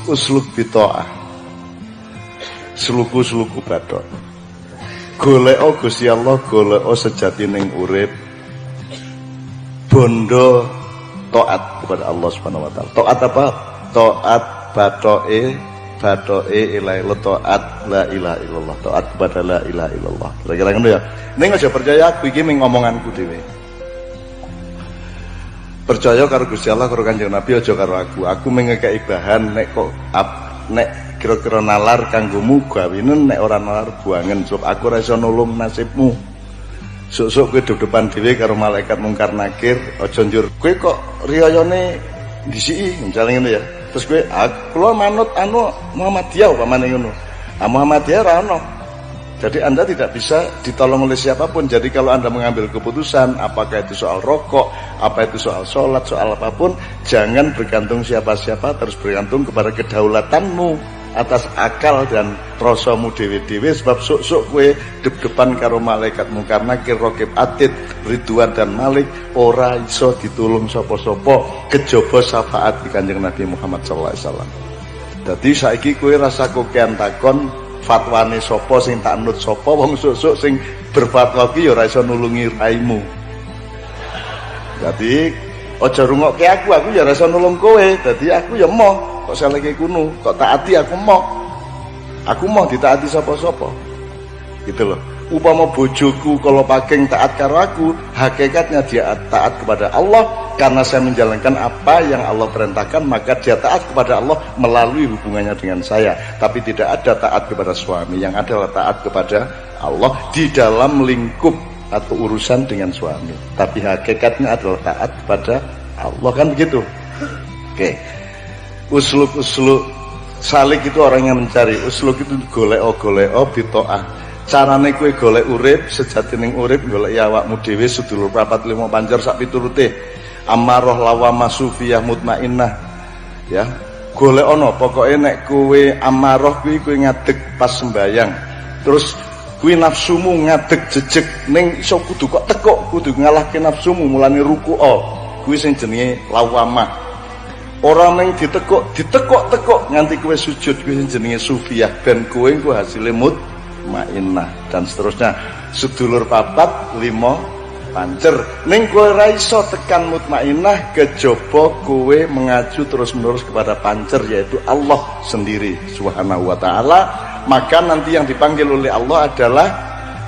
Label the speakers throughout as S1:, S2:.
S1: usluk bitoah, sluku-sluku bathok. Goleko Gusti Allah, goleko sejatining urip, bondo taat kepada Allah Subhanahu wa taala. Taat apa? Taat bathoke ilahi taat la ilaha illallah, taat kepada la ilaha illallah. Kira-kira ngono ya. Ning aja percaya aku iki ming ngomonganku dhewe. Percaya karo Gusti Allah, karo Kanjeng Nabi, aja karo aku. Aku mengekeki bahan nek kok nek kira-kira nalar kanggomu gawinen, nek ora nalar buangen, sebab aku ora iso nulung nasibmu. Sok-sok kowe depan dhewe karo malaikat mungkar nakir, aja njur kowe kok riyayane disiki, misale ngono ya. Terus kowe kula manut Muhammadiyah upamane ngono. Muhammadiyah ora ono. Jadi Anda tidak bisa ditolong oleh siapapun. Jadi kalau Anda mengambil keputusan, apakah itu soal rokok, apa itu soal sholat, soal apapun, jangan bergantung siapa-siapa, terus bergantung kepada kedaulatanmu atas akal dan rasamu dewe-dewe. Sebab sok-sok kue dep-depan karo malaikat mungkar nakir, raqib atid, Ridwan dan Malik, ora iso ditulung sapa-sapa kejaba syafaat di Kanjeng Nabi Muhammad sallallahu alaihi wasallam. Dadi saiki kue rasa kokean takon fatwane sapa sing tak nut sapa, wong sok-sok sing berfatwa ki ya ora iso nulungi raimu. Dadi aja rungokke aku ya ora iso nulung kowe. Dadi aku ya emoh kok seleke kuno, kok taati aku emoh. Aku emoh ditaati sapa-sapa. Gitu loh. Upama bojoku kalau paking taat karo aku, hakikatnya dia taat kepada Allah karena saya menjalankan apa yang Allah perintahkan, maka dia taat kepada Allah melalui hubungannya dengan saya. Tapi tidak ada taat kepada suami, yang adalah taat kepada Allah di dalam lingkup atau urusan dengan suami. Tapi hakikatnya adalah taat kepada Allah, kan begitu. Oke. Usluk salik itu orang yang mencari. Usluk itu golek-golek bitoah. Carane kowe golek urip, sejatining urip golek awakmu dhewe sedulur papat lima panjer sak piturute. Amarah lawamah sufiyah mutmainnah. Ya. Golek ana, pokoke nek kowe amarah kuwi kowe ngadeg pas sembayang. Terus kuwi nafsumu ngadeg jejeg ning iso kudu kok tekuk, kudu ngalahke nafsumu mulane ruku'a. Kuwi sing jenenge lawamah. Ora ning ditekuk nganti kowe sujud, kuwi sing jenenge sufiyah ben kowe engko hasile mutmainnah dan seterusnya. Sedulur papat lima pancer ning kowe ora iso tekan mutmainnah kejaba kowe mengacu terus-menerus kepada pancer, yaitu Allah sendiri Subhanahu wa taala. Maka nanti yang dipanggil oleh Allah adalah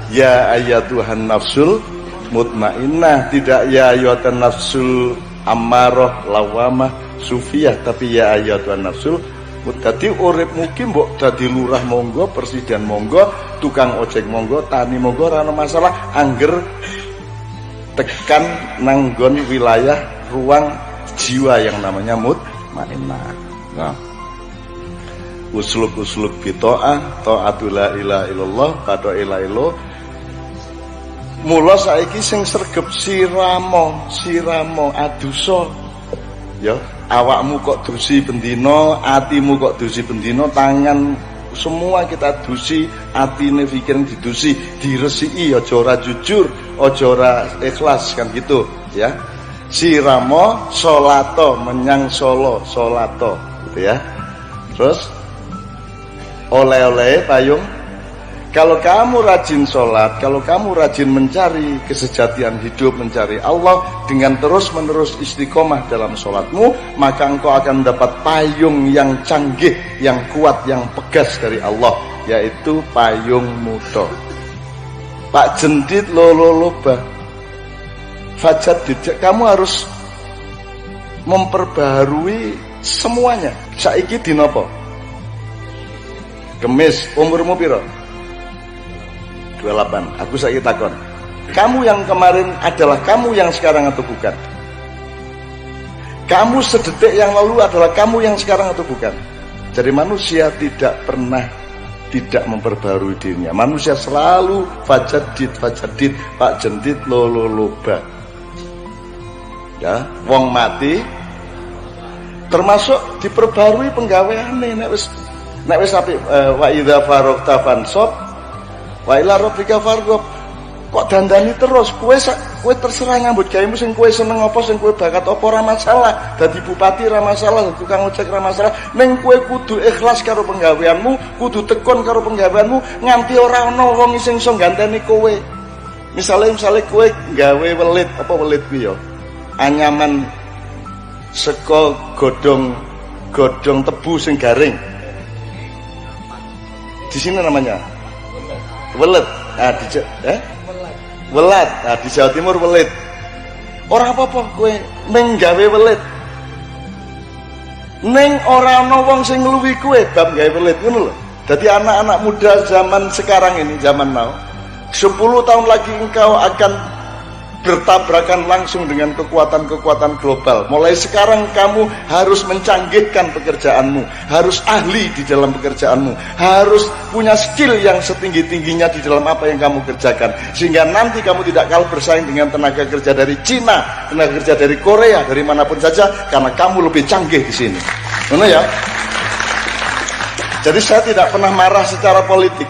S1: ya ayyatuhan nafsul mutmainnah, tidak ya ayyatuhan nafsul ammarah lawamah sufiyah, tapi ya ayyatuhan nafsul. Dadi urip mungkin mbok dadi lurah monggo, presiden monggo, tukang ojek monggo, tani monggo, ora ana masalah angger tekan nanggon wilayah ruang jiwa yang namanya mutmainnah. Nah, usluk bitoah, taatul la ilaha illallah, padha ilaha illallah. Mula saiki sing sregep siramo adusa. Ya, awakmu kok dusi bendina, atimu kok dusi bendina, tangan semua kita dusi, atine pikiran didusi, diresiki, aja ora jujur, aja ora ikhlas, kan gitu ya. Siramo salato menyang salato gitu ya. Terus oleh-oleh payung. Kalau kamu rajin sholat, kalau kamu rajin mencari kesejatian hidup, mencari Allah dengan terus-menerus istiqomah dalam sholatmu, maka engkau akan mendapat payung yang canggih, yang kuat, yang pegas dari Allah, yaitu payung muda. Pak jendit lolo-loba, fajat dijak, kamu harus memperbaharui semuanya. Saiki dinopo? Kemis, umurmu piro? 28. Aku saiki takon. Kamu yang kemarin adalah kamu yang sekarang atau bukan? Kamu sedetik yang lalu adalah kamu yang sekarang atau bukan? Jadi manusia tidak pernah tidak memperbarui dirinya. Manusia selalu fajadid, pak jendit lolo-loba. Ya, wong mati termasuk diperbarui penggaweane nek wis apik wa idza faraqta fansab wa ila rabbika farghab. Kok dandani terus? Kowe terserah ngambut gayemu sing kowe seneng apa, sing kowe bakat apa, ora masalah. Dadi bupati ora masalah, dadi tukang ojek ora masalah. Ning kowe kudu ikhlas karo penggaweanmu, kudu tekun karo penggaweanmu nganti ora ana wong sing iso ganteni kowe. Misale kowe gawe welit, apa welit kuwi ya? Anyaman saka godhong tebu sing garing. Di sini namanya welet. Welat. Nah, di Jawa Timur welit. Ora apa-apa kowe ning gawe welit. Ning ora ana wong sing ngluwi kowe bab gawe welit ngono lho. Dadi anak-anak muda zaman sekarang ini, zaman now, 10 tahun lagi engkau akan bertabrakan langsung dengan kekuatan-kekuatan global. Mulai sekarang kamu harus mencanggihkan pekerjaanmu, harus ahli di dalam pekerjaanmu, harus punya skill yang setinggi-tingginya di dalam apa yang kamu kerjakan, sehingga nanti kamu tidak kalah bersaing dengan tenaga kerja dari Cina, tenaga kerja dari Korea, dari manapun saja, karena kamu lebih canggih di sini. Benar ya? Jadi saya tidak pernah marah secara politik,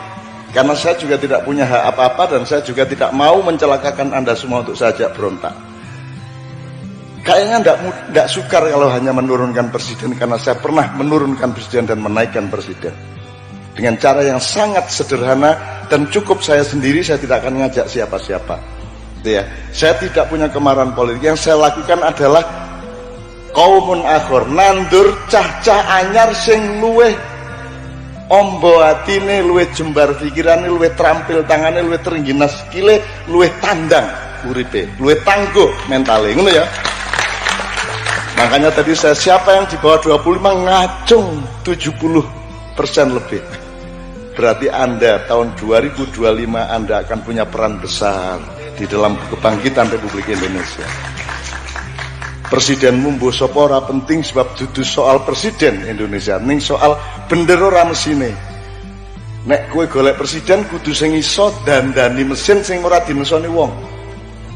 S1: karena saya juga tidak punya hak apa-apa, dan saya juga tidak mau mencelakakan Anda semua untuk saja berontak. Kayaknya tidak sukar kalau hanya menurunkan presiden, karena saya pernah menurunkan presiden dan menaikkan presiden dengan cara yang sangat sederhana dan cukup saya sendiri. Saya tidak akan ngajak siapa-siapa. Ya, saya tidak punya kemarahan politik. Yang saya lakukan adalah qaumun akhor, nandur cah-cah anyar sing luweh ombo atine, luwih jembar pikirane, luwih terampil tangane, luwih terengginas skile, luwih tandang uripe, luwih tangguh mentale, ngono ya. Makanya tadi siapa yang di bawah 25 ngacung 70% lebih. Berarti Anda tahun 2025 Anda akan punya peran besar di dalam kebangkitan Republik Indonesia. Presidenmu mbuh sapa ora penting, sebab dudu soal presiden Indonesia, ning soal bener ora mesine. Nek kowe golek presiden kudu sing iso dandani mesin sing ora dimesoni wong.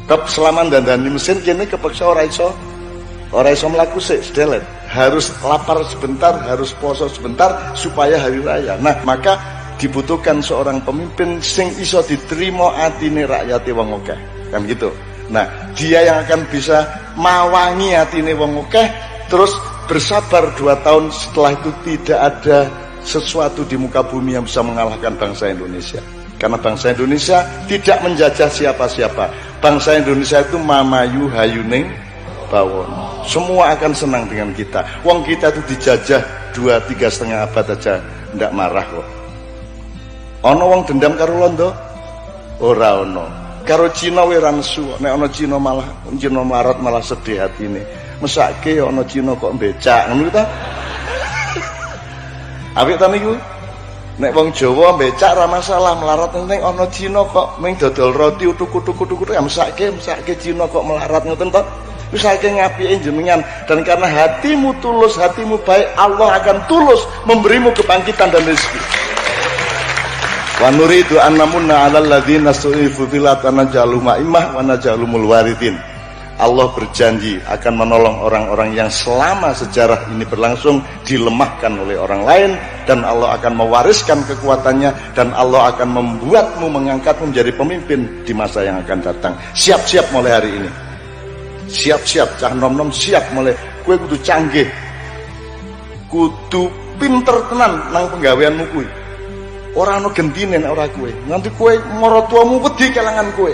S1: Sebab selama dandani mesin kene kepeksa ora iso mlaku sik sedelet. Harus lapar sebentar, harus poso sebentar supaya hari raya. Nah, maka dibutuhkan seorang pemimpin sing iso diterima atine rakyate wong akeh. Kan gitu. Nah, dia yang akan bisa mawangi hatine wong akeh, terus bersabar 2 tahun setelah itu tidak ada sesuatu di muka bumi yang bisa mengalahkan bangsa Indonesia. Karena bangsa Indonesia tidak menjajah siapa-siapa. Bangsa Indonesia itu mamayu hayuning bawon. Semua akan senang dengan kita. Wong kita itu dijajah 2-3,5 abad aja ndak marah kok. Ono wong dendam karo Londo? Ora ono. Karo Cina we ra nesu, nek ana Cina melarat malah sedih atine. Mesake ana Cina kok becak, ngono ta? Apik ta niku? Nek wong Jawa becak ra masalah, melarat ning ana Cina kok ming dodol roti utuk-utuk ya mesake Cina kok melarat ngoten to? Wis saking ngapike jenengan, dan karena hatimu tulus, hatimu baik, Allah akan tulus memberimu kebangkitan dan rezeki. Wa nuridu an namunna 'alal ladzina su'ifu fil tanajjalu ma'imah wa naj'alumul warithin. Allah berjanji akan menolong orang-orang yang selama sejarah ini berlangsung dilemahkan oleh orang lain, dan Allah akan mewariskan kekuatannya, dan Allah akan membuatmu, mengangkatmu menjadi pemimpin di masa yang akan datang. Siap-siap mulai hari ini. Siap-siap, cah nom-nom siap mulai. Kowe kudu canggih. Kudu pinter tenan nang penggaweanmu kuwi. Ora ana gentine nek ora kowe. Nganti kowe maratuamu wedi kelangan kowe.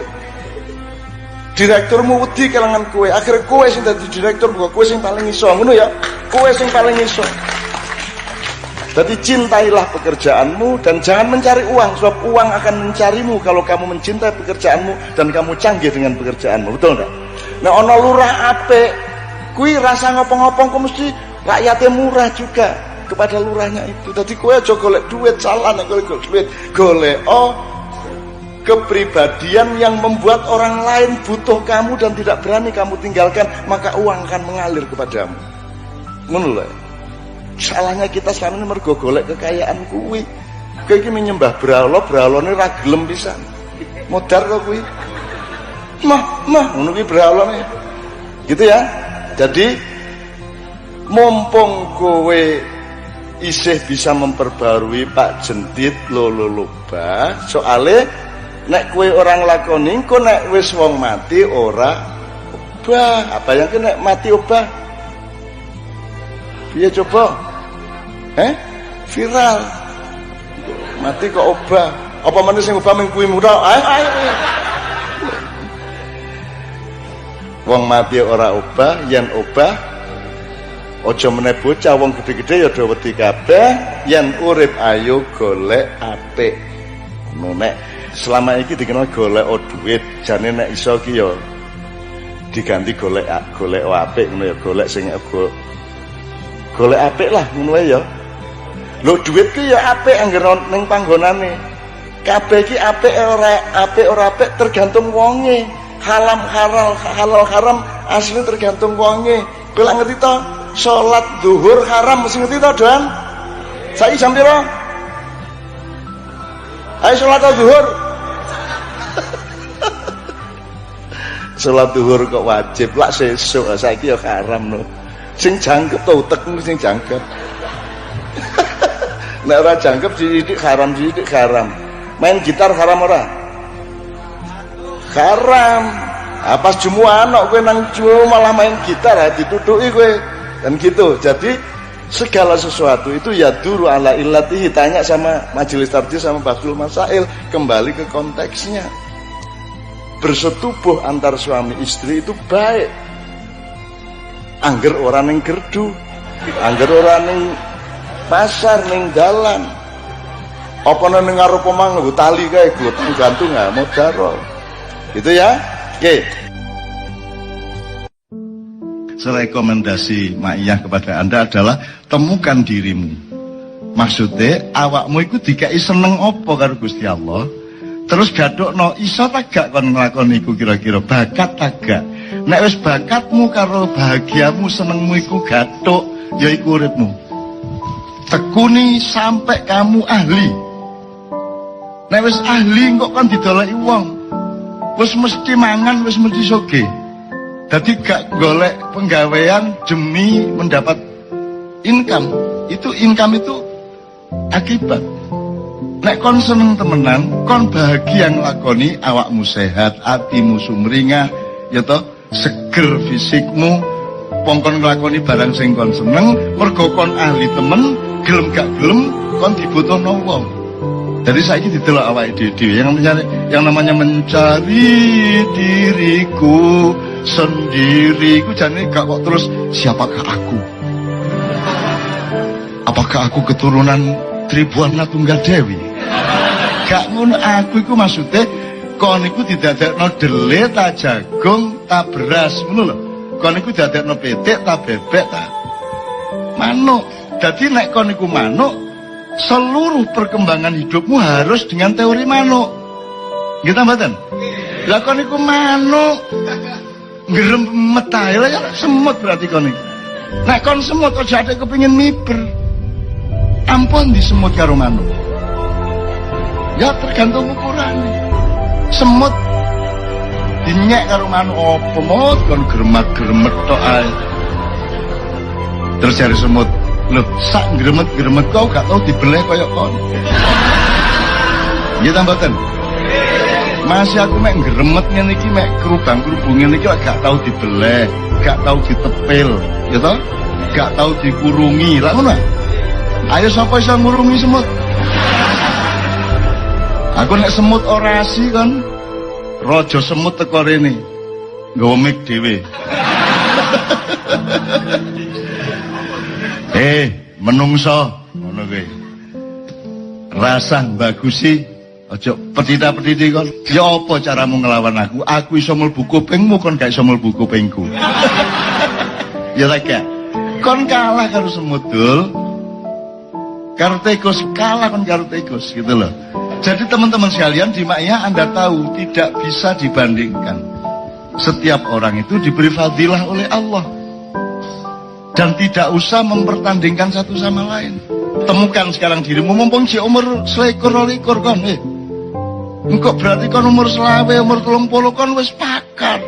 S1: Direkturmu wedi kelangan kowe. Akhire kowe sing dadi direktur, kok kowe sing paling iso. Ngono ya. Kowe sing paling iso. Jadi cintailah pekerjaanmu dan jangan mencari uang, sebab uang akan mencarimu kalau kamu mencintai pekerjaanmu dan kamu canggih dengan pekerjaanmu. Betul enggak? Nek ana lurah apik, kuwi rasa ngopong-ngopong kok mesti rakyatnya murah juga kepada lurahnya itu. Jadi kowe aja golek duit salah, nek golek duit, golek kepribadian yang membuat orang lain butuh kamu dan tidak berani kamu tinggalkan, maka uang akan mengalir kepadamu. Ngono lho. Salahnya kita selama ini mergo golek kekayaan kuwi. Kowe iki menyembah bralo-bralone ra gelem pisan. Modar kok kuwi. Mah, ngono kuwi bralone. Gitu ya. Jadi mumpung kowe isih bisa memperbarui Pak Jentit loloba, soale Nek kowe orang lakoni, engko nek wis wong mati ora obah. Apa yang nek mati obah? Piye coba? Viral. Mati kok obah. Apa meneh sing obah ming kuwi murah? Ayo. Wong mati ora obah, yen obah aja meneh bocah wong gede-gede ya do wedi kabeh, yen urip ayo golek apik. Nek selama iki dikenal golek duit, jane nek iso ki ya diganti golek apik ngono ya, golek sing golek apik lah ngono ya. Lho duit ki ya apik anggere ning panggonane. Kabeh iki apik ora apik tergantung wonge. Halal haram asli tergantung wonge. Kowe lak ngerti to? Salat zuhur haram mesti ngerti to, Doan? Saiki jam pira? Ayo salat zuhur. Salat zuhur kok wajib lak sesuk, saiki ya haram lho. Sing jangkep to utekmu sing jangkep. Nek ora jangkep dididik haram. Main gitar haram ora? Haram. Pas Jumuah anak kowe nang Jumuah malah main gitar ditutuki kowe. Dan gitu. Jadi segala sesuatu itu ya duru ala illatihi. Tanya sama majelis tarjih sama Basul Masail, kembali ke konteksnya. Bersetubuh antar suami istri itu baik. Angger orang ning gerdu, angger orang ning pasar ning dalan. Apa ning karo pemang nggo tali kae gantung modaro. Gitu ya. Oke. Rekomendasi Maiyah kepada Anda adalah temukan dirimu. Maksudnya awakmu iku dikai seneng apa karo Gusti Allah? Terus gadokno iso ta gak kon nglakoni iku kira-kira bakat ta gak? Nek wis bakatmu karo bahagiamu senengmu iku gathuk ya iku uripmu. Tekuni sampai kamu ahli. Nek wis ahli kok kan didoleki wong. Wis mesti mangan, wis mesti sugih. Dadi gak golek penggawean demi mendapat income. Income itu akibat. Nek kon seneng temenan, kon bahagia nglakoni awakmu sehat, atimu sumringah, ya toh, seger fisikmu, pongkon nglakoni barang sing kon seneng, mergo kon ahli temen, gelem gak gelem kon dibutuhno wong. Jadi saiki didelok awake dhewe yang namanya mencari diriku sendiri, ku jane gak kok terus siapakah aku? Apakah aku keturunan Tribuana Tunggal Dewi? Gak ngono, aku iku maksudnya kon iku didadekno dele ta jagung ta beras ngono lho. Kon iku didadekno pitik ta bebek ta manuk. Dadi nek kon iku manuk, seluruh perkembangan hidupmu harus dengan teori manuk. Nggih ta mboten? Lah kon iku manuk ngeremet ae lah ya semut berarti kon iki. Nek kon semut aja ate kepengin miber. Ampun disemut karo manuk. Ya tergantung ukurannya. Semut dinyek karo manuk apa mot kon gremet-gremet tok ae. Terus cari semut, lho sak gremet-gremet kau gak tau dibeleh kaya kon. Nggih ta mboten? Masih aku mek gremet ngene iki mek kerubang-kerubung ngene iki gak tau dibeleh, gak tau ditepil, ya toh? Gak tau dikurungi. Lah ngono. Ayo sapa iso ngurungi semut? Aku nek semut orasi kan raja semut teko rene. Nggawa mik dhewe. Menungso ngono kuwi. Rasah bagusi aja petita-petiti kon. Ya apa caramu nglawan aku? Aku iso mlebu kupingmu kon gak iso mlebu kupingku. Ya ta gak? Kon kalah karo semut dul. Karo tikus kalah kon karo tikus gitu loh. Jadi teman-teman sekalian di Maiyah Anda tahu tidak bisa dibandingkan. Setiap orang itu diberi fadilah oleh Allah. Dan tidak usah mempertandingkan satu sama lain. Temukan sekarang dirimu, mumpung si umur 21 kon. Engkau berarti kon umur 20, umur 30 kon wis pakar.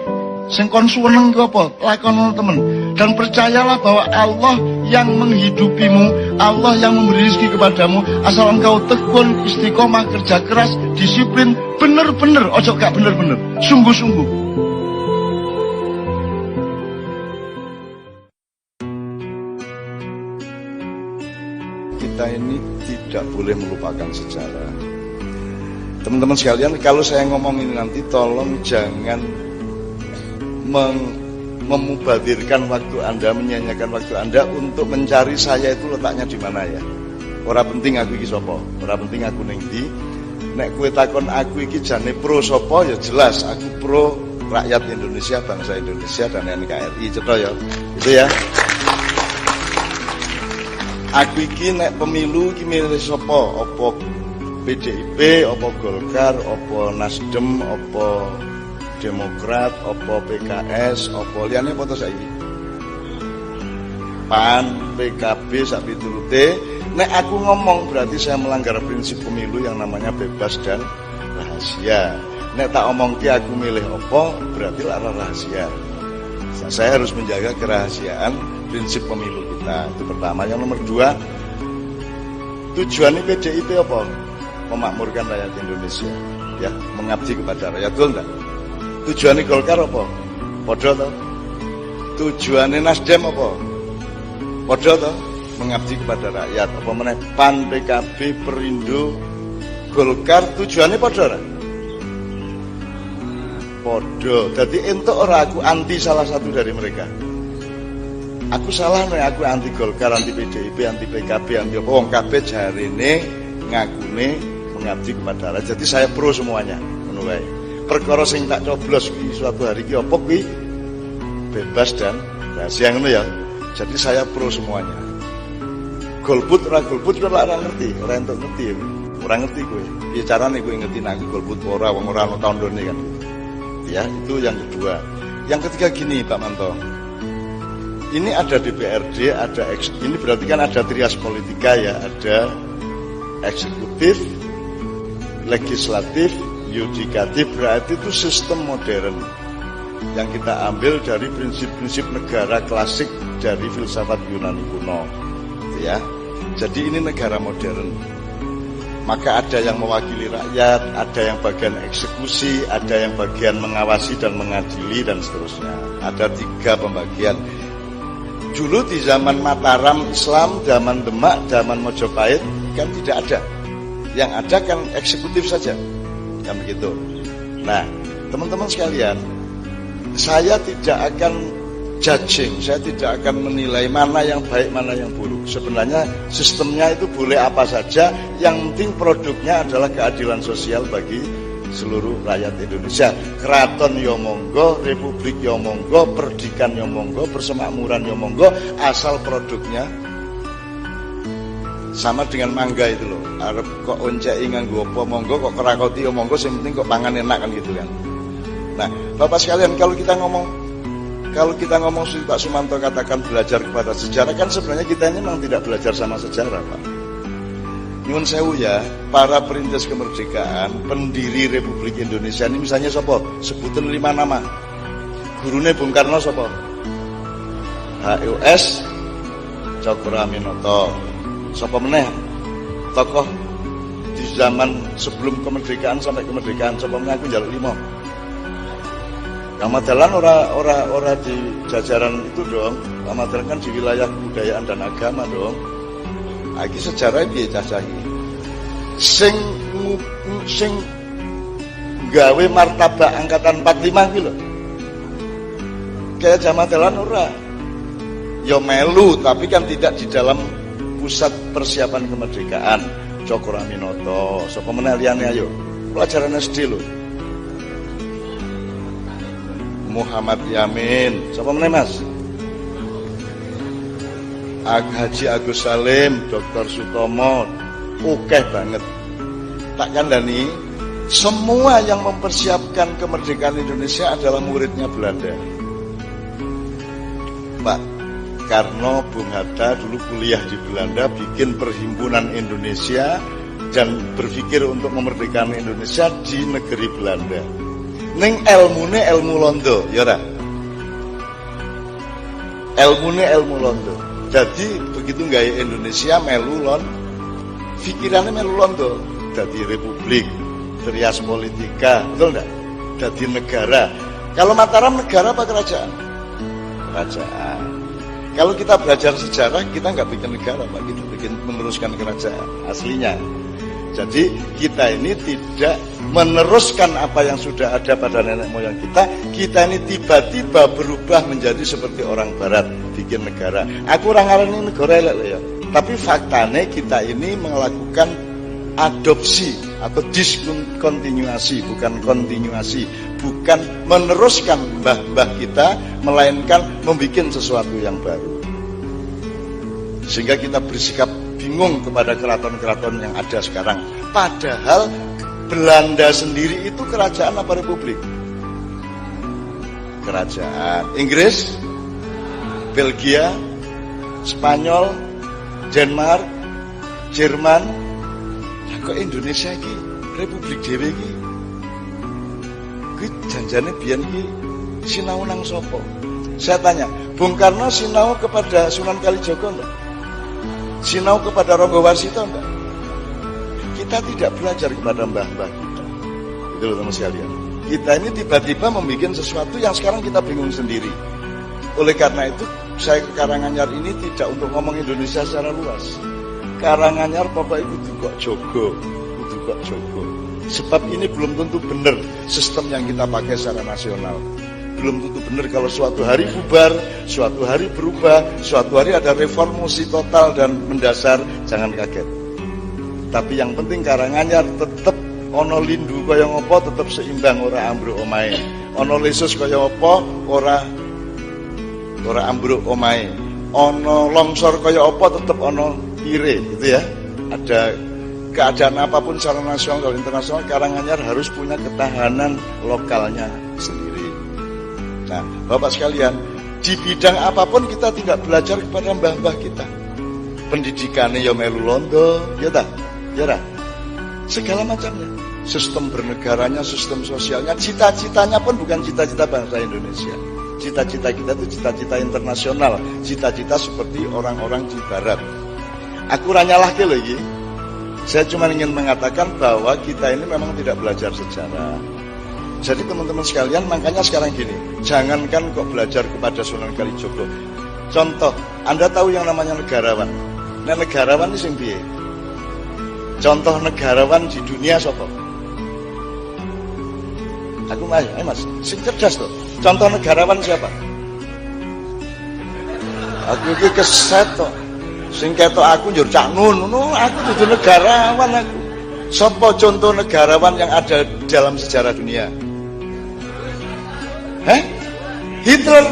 S1: Sing kon suweneng ku apa? Lakon temen. Dan percayalah bahwa Allah yang menghidupimu, Allah yang memberi rezeki kepadamu, asal engkau tekun, istiqomah, kerja keras, disiplin, bener-bener, ojo gak bener-bener, sungguh-sungguh. Kita ini tidak boleh melupakan sejarah. Teman-teman sekalian, kalau saya ngomong ini nanti tolong jangan memubadirkan waktu Anda, menyanyikan waktu Anda untuk mencari saya itu letaknya di mana ya. Ora penting aku iki sapa, ora penting aku ning ndi. Nek kowe takon aku iki jane pro sapa ya jelas aku pro rakyat Indonesia, bangsa Indonesia dan NKRI, cetha ya. Itu ya. Aku iki nek pemilu iki milih sapa? Apa PDIP, apa Golkar, apa Nasdem, apa Demokrat, apa PKS, apa liyane apa to saiki? PAN, PKB sak piturute. Nek aku ngomong berarti saya melanggar prinsip pemilu yang namanya bebas dan rahasia. Nek tak omong ki aku milih apa berarti lara rahasia. Saya harus menjaga kerahasiaan prinsip pemilu kita. Itu pertama. Yang nomor dua, tujuannya PDIP apa? Memakmurkan rakyat Indonesia, ya, mengabdi kepada rakyat, betul enggak? Tujuannya Golkar apa? Padha to. Tujuannya Nasdem apa? Padha to, mengabdi kepada rakyat. Apa meneh PAN, PKB, Perindo, Golkar tujuannya padha ora? Padha. Dadi entuk ora aku anti salah satu dari mereka. Aku salah nek aku anti Golkar, anti PDIP, anti PKB, anti apa wong kabeh jarine ngakune mengabdi kepada rakyat. Jadi saya pro semuanya, ngono wae. Perkara sing tak coblos kuwi suatu hari ki apa kuwi bebas dan rahasia ngono ya. Jadi saya pro semuanya. Golput ora golput ora ngerti, ora entuk ngerti. Ora ngerti kowe. Piye carane kowe ngerti nek golput ora wong ora ono tandone kan. Ya, itu yang kedua. Yang ketiga gini, Pak Manto. Ini ada DPRD, ada ini berarti kan ada trias politika ya, ada eksekutif, legislatif, yudikatif, berarti itu sistem modern yang kita ambil dari prinsip-prinsip negara klasik dari filsafat Yunani kuno, ya. Jadi ini negara modern. Maka ada yang mewakili rakyat, ada yang bagian eksekusi, ada yang bagian mengawasi dan mengadili dan seterusnya. Ada 3 pembagian. Dulu di zaman Mataram Islam, zaman Demak, zaman Mojopahit kan tidak ada. Yang ada kan eksekutif saja, kan begitu. Nah, teman-teman sekalian, saya tidak akan judging, saya tidak akan menilai mana yang baik, mana yang buruk. Sebenarnya sistemnya itu boleh apa saja, yang penting produknya adalah keadilan sosial bagi seluruh rakyat Indonesia. Keraton yo monggo, republik yo monggo, perdikan yo monggo, persemakmuran yo monggo, asal produknya sama dengan mangga itu loh. Arep kok onceki nganggo apa monggo, kok kerakoti yo monggo, sing penting kok pangan enak kan gitu kan. Nah, Bapak sekalian, kalau kita ngomong Pak Sumanto katakan belajar kepada sejarah, kan sebenarnya kita ini memang tidak belajar sama sejarah, Pak. Nyuwun sewu ya, para perintis kemerdekaan, pendiri Republik Indonesia ini misalnya sapa? Sebutin 5 nama. Gurune Bung Karno sapa? HUS Cokroaminoto. Sapa meneh tokoh di zaman sebelum kemerdekaan sampai kemerdekaan, sapa meneh aku njaluk 5. Ramadan ora di jajaran itu dong. Ramadan kan di wilayah kebudayaan dan agama dong. Iki sejarah piye cacahi? Sing gawe martabak angkatan 45 ki lho. Kayak Ramadan ora. Ya melu, tapi kan tidak di dalam pusat persiapan kemerdekaan. Cokroaminoto, sapa meneh liyane ayo. Pelajaran SD lho. Muhammad Yamin, siapa meneh Mas? Haji Agus Salim, Dr. Sutomo, oke banget. Tak kandhani, semua yang mempersiapkan kemerdekaan Indonesia adalah muridnya Belanda. Pak Karno, Bung Hatta dulu kuliah di Belanda, bikin perhimpunan Indonesia dan berpikir untuk memerdekakan Indonesia di negeri Belanda. Ning ilmune ilmu londo, ya ora? Ilmune ilmu londo. Jadi begitu gaya Indonesia melulon, pikirannya melulon tuh. Jadi republik, trias politika, betul enggak? Jadi negara. Kalau Mataram negara apa kerajaan? Kerajaan. Kalau kita belajar sejarah, kita nggak bikin negara, Pak. Kita bikin meneruskan kerajaan aslinya. Jadi kita ini tidak meneruskan apa yang sudah ada pada nenek moyang kita. Kita ini tiba-tiba berubah menjadi seperti orang Barat, bikin negara. Aku orang ngarani negara elek ya. Tapi faktanya kita ini melakukan adopsi atau diskontinuasi, bukan kontinuasi, bukan meneruskan mbah-mbah kita, melainkan membuat sesuatu yang baru. Sehingga kita bersikap bingung kepada keraton-keraton yang ada sekarang. Padahal Belanda sendiri itu kerajaan apa republik? Kerajaan. Inggris, Belgia, Spanyol, Denmark, Jerman. Nah, kok Indonesia ini republik dhewe iki? Kuwi janjane biyen iki sinau nang sapa? Saya tanya, Bung Karno sinau kepada Sunan Kalijaga enggak? Sinau kepada Ronggo Warsito enggak? Kita tidak belajar kepada mbah-mbah kita. Itu loh teman sekalian. Kita ini tiba-tiba membuat sesuatu yang sekarang kita bingung sendiri. Oleh karena itu, saya ke Karanganyar ini tidak untuk ngomong Indonesia secara luas. Karanganyar pokoknya kudu kok jogo, kudu kok jogo. Sebab ini belum tentu benar sistem yang kita pakai secara nasional. Belum tentu benar kalau suatu hari bubar, suatu hari berubah, suatu hari ada reformasi total dan mendasar, jangan kaget. Tapi yang penting Karanganyar tetap ono lindu kaya ngopo tetap seimbang, ora ambruk omahe. Ono lesus kaya apa ora ambruk omahe. Ono longsor kaya apa tetap ono pire gitu ya. Ada keadaan apapun secara nasional atau internasional, Karanganyar harus punya ketahanan lokalnya sendiri. Nah, Bapak sekalian, di bidang apapun kita tidak belajar kepada mbah-mbah kita. Pendidikannya ya melu londo, ya tak? Ya tak? Segala macamnya. Sistem bernegaranya, sistem sosialnya, cita-citanya pun bukan cita-cita bangsa Indonesia. Cita-cita kita itu cita-cita internasional, cita-cita seperti orang-orang di barat. Aku ranyalah ke lagi. Saya cuma ingin mengatakan bahwa kita ini memang tidak belajar sejarah. Jadi teman-teman sekalian, makanya sekarang gini, jangankan kok belajar kepada Sunan Kalijaga. Contoh, Anda tahu yang namanya negarawan. Nah, negarawan ini sing piye? Contoh negarawan di dunia sapa? Aku mas, sing cerdas tuh. Contoh negarawan siapa? Aku iki keset tuh. Sing ketok aku njur cak nun, aku dudu negarawan aku. Sapa contoh negarawan yang ada dalam sejarah dunia? Hitler.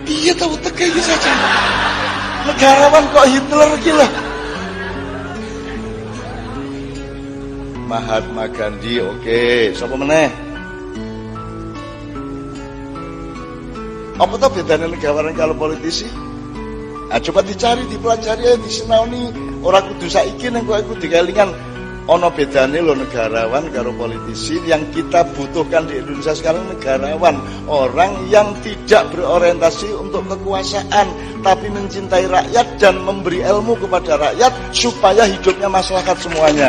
S1: Piye tahu teke iki saja. Negarawan kok Hitler iki lho. Mahatma Gandhi, oke. Sapa meneh? Apa tuh bedanya negarawan kalau politisi? Nah, coba dicari, dipelajari, disinauni. Orang kudu saiki nang kok aku dikelingan ana bedane lho negarawan karo politisi. Yang kita butuhkan di Indonesia sekarang negarawan, orang yang tidak berorientasi untuk kekuasaan, tapi mencintai rakyat dan memberi ilmu kepada rakyat supaya hidupnya maslahat semuanya.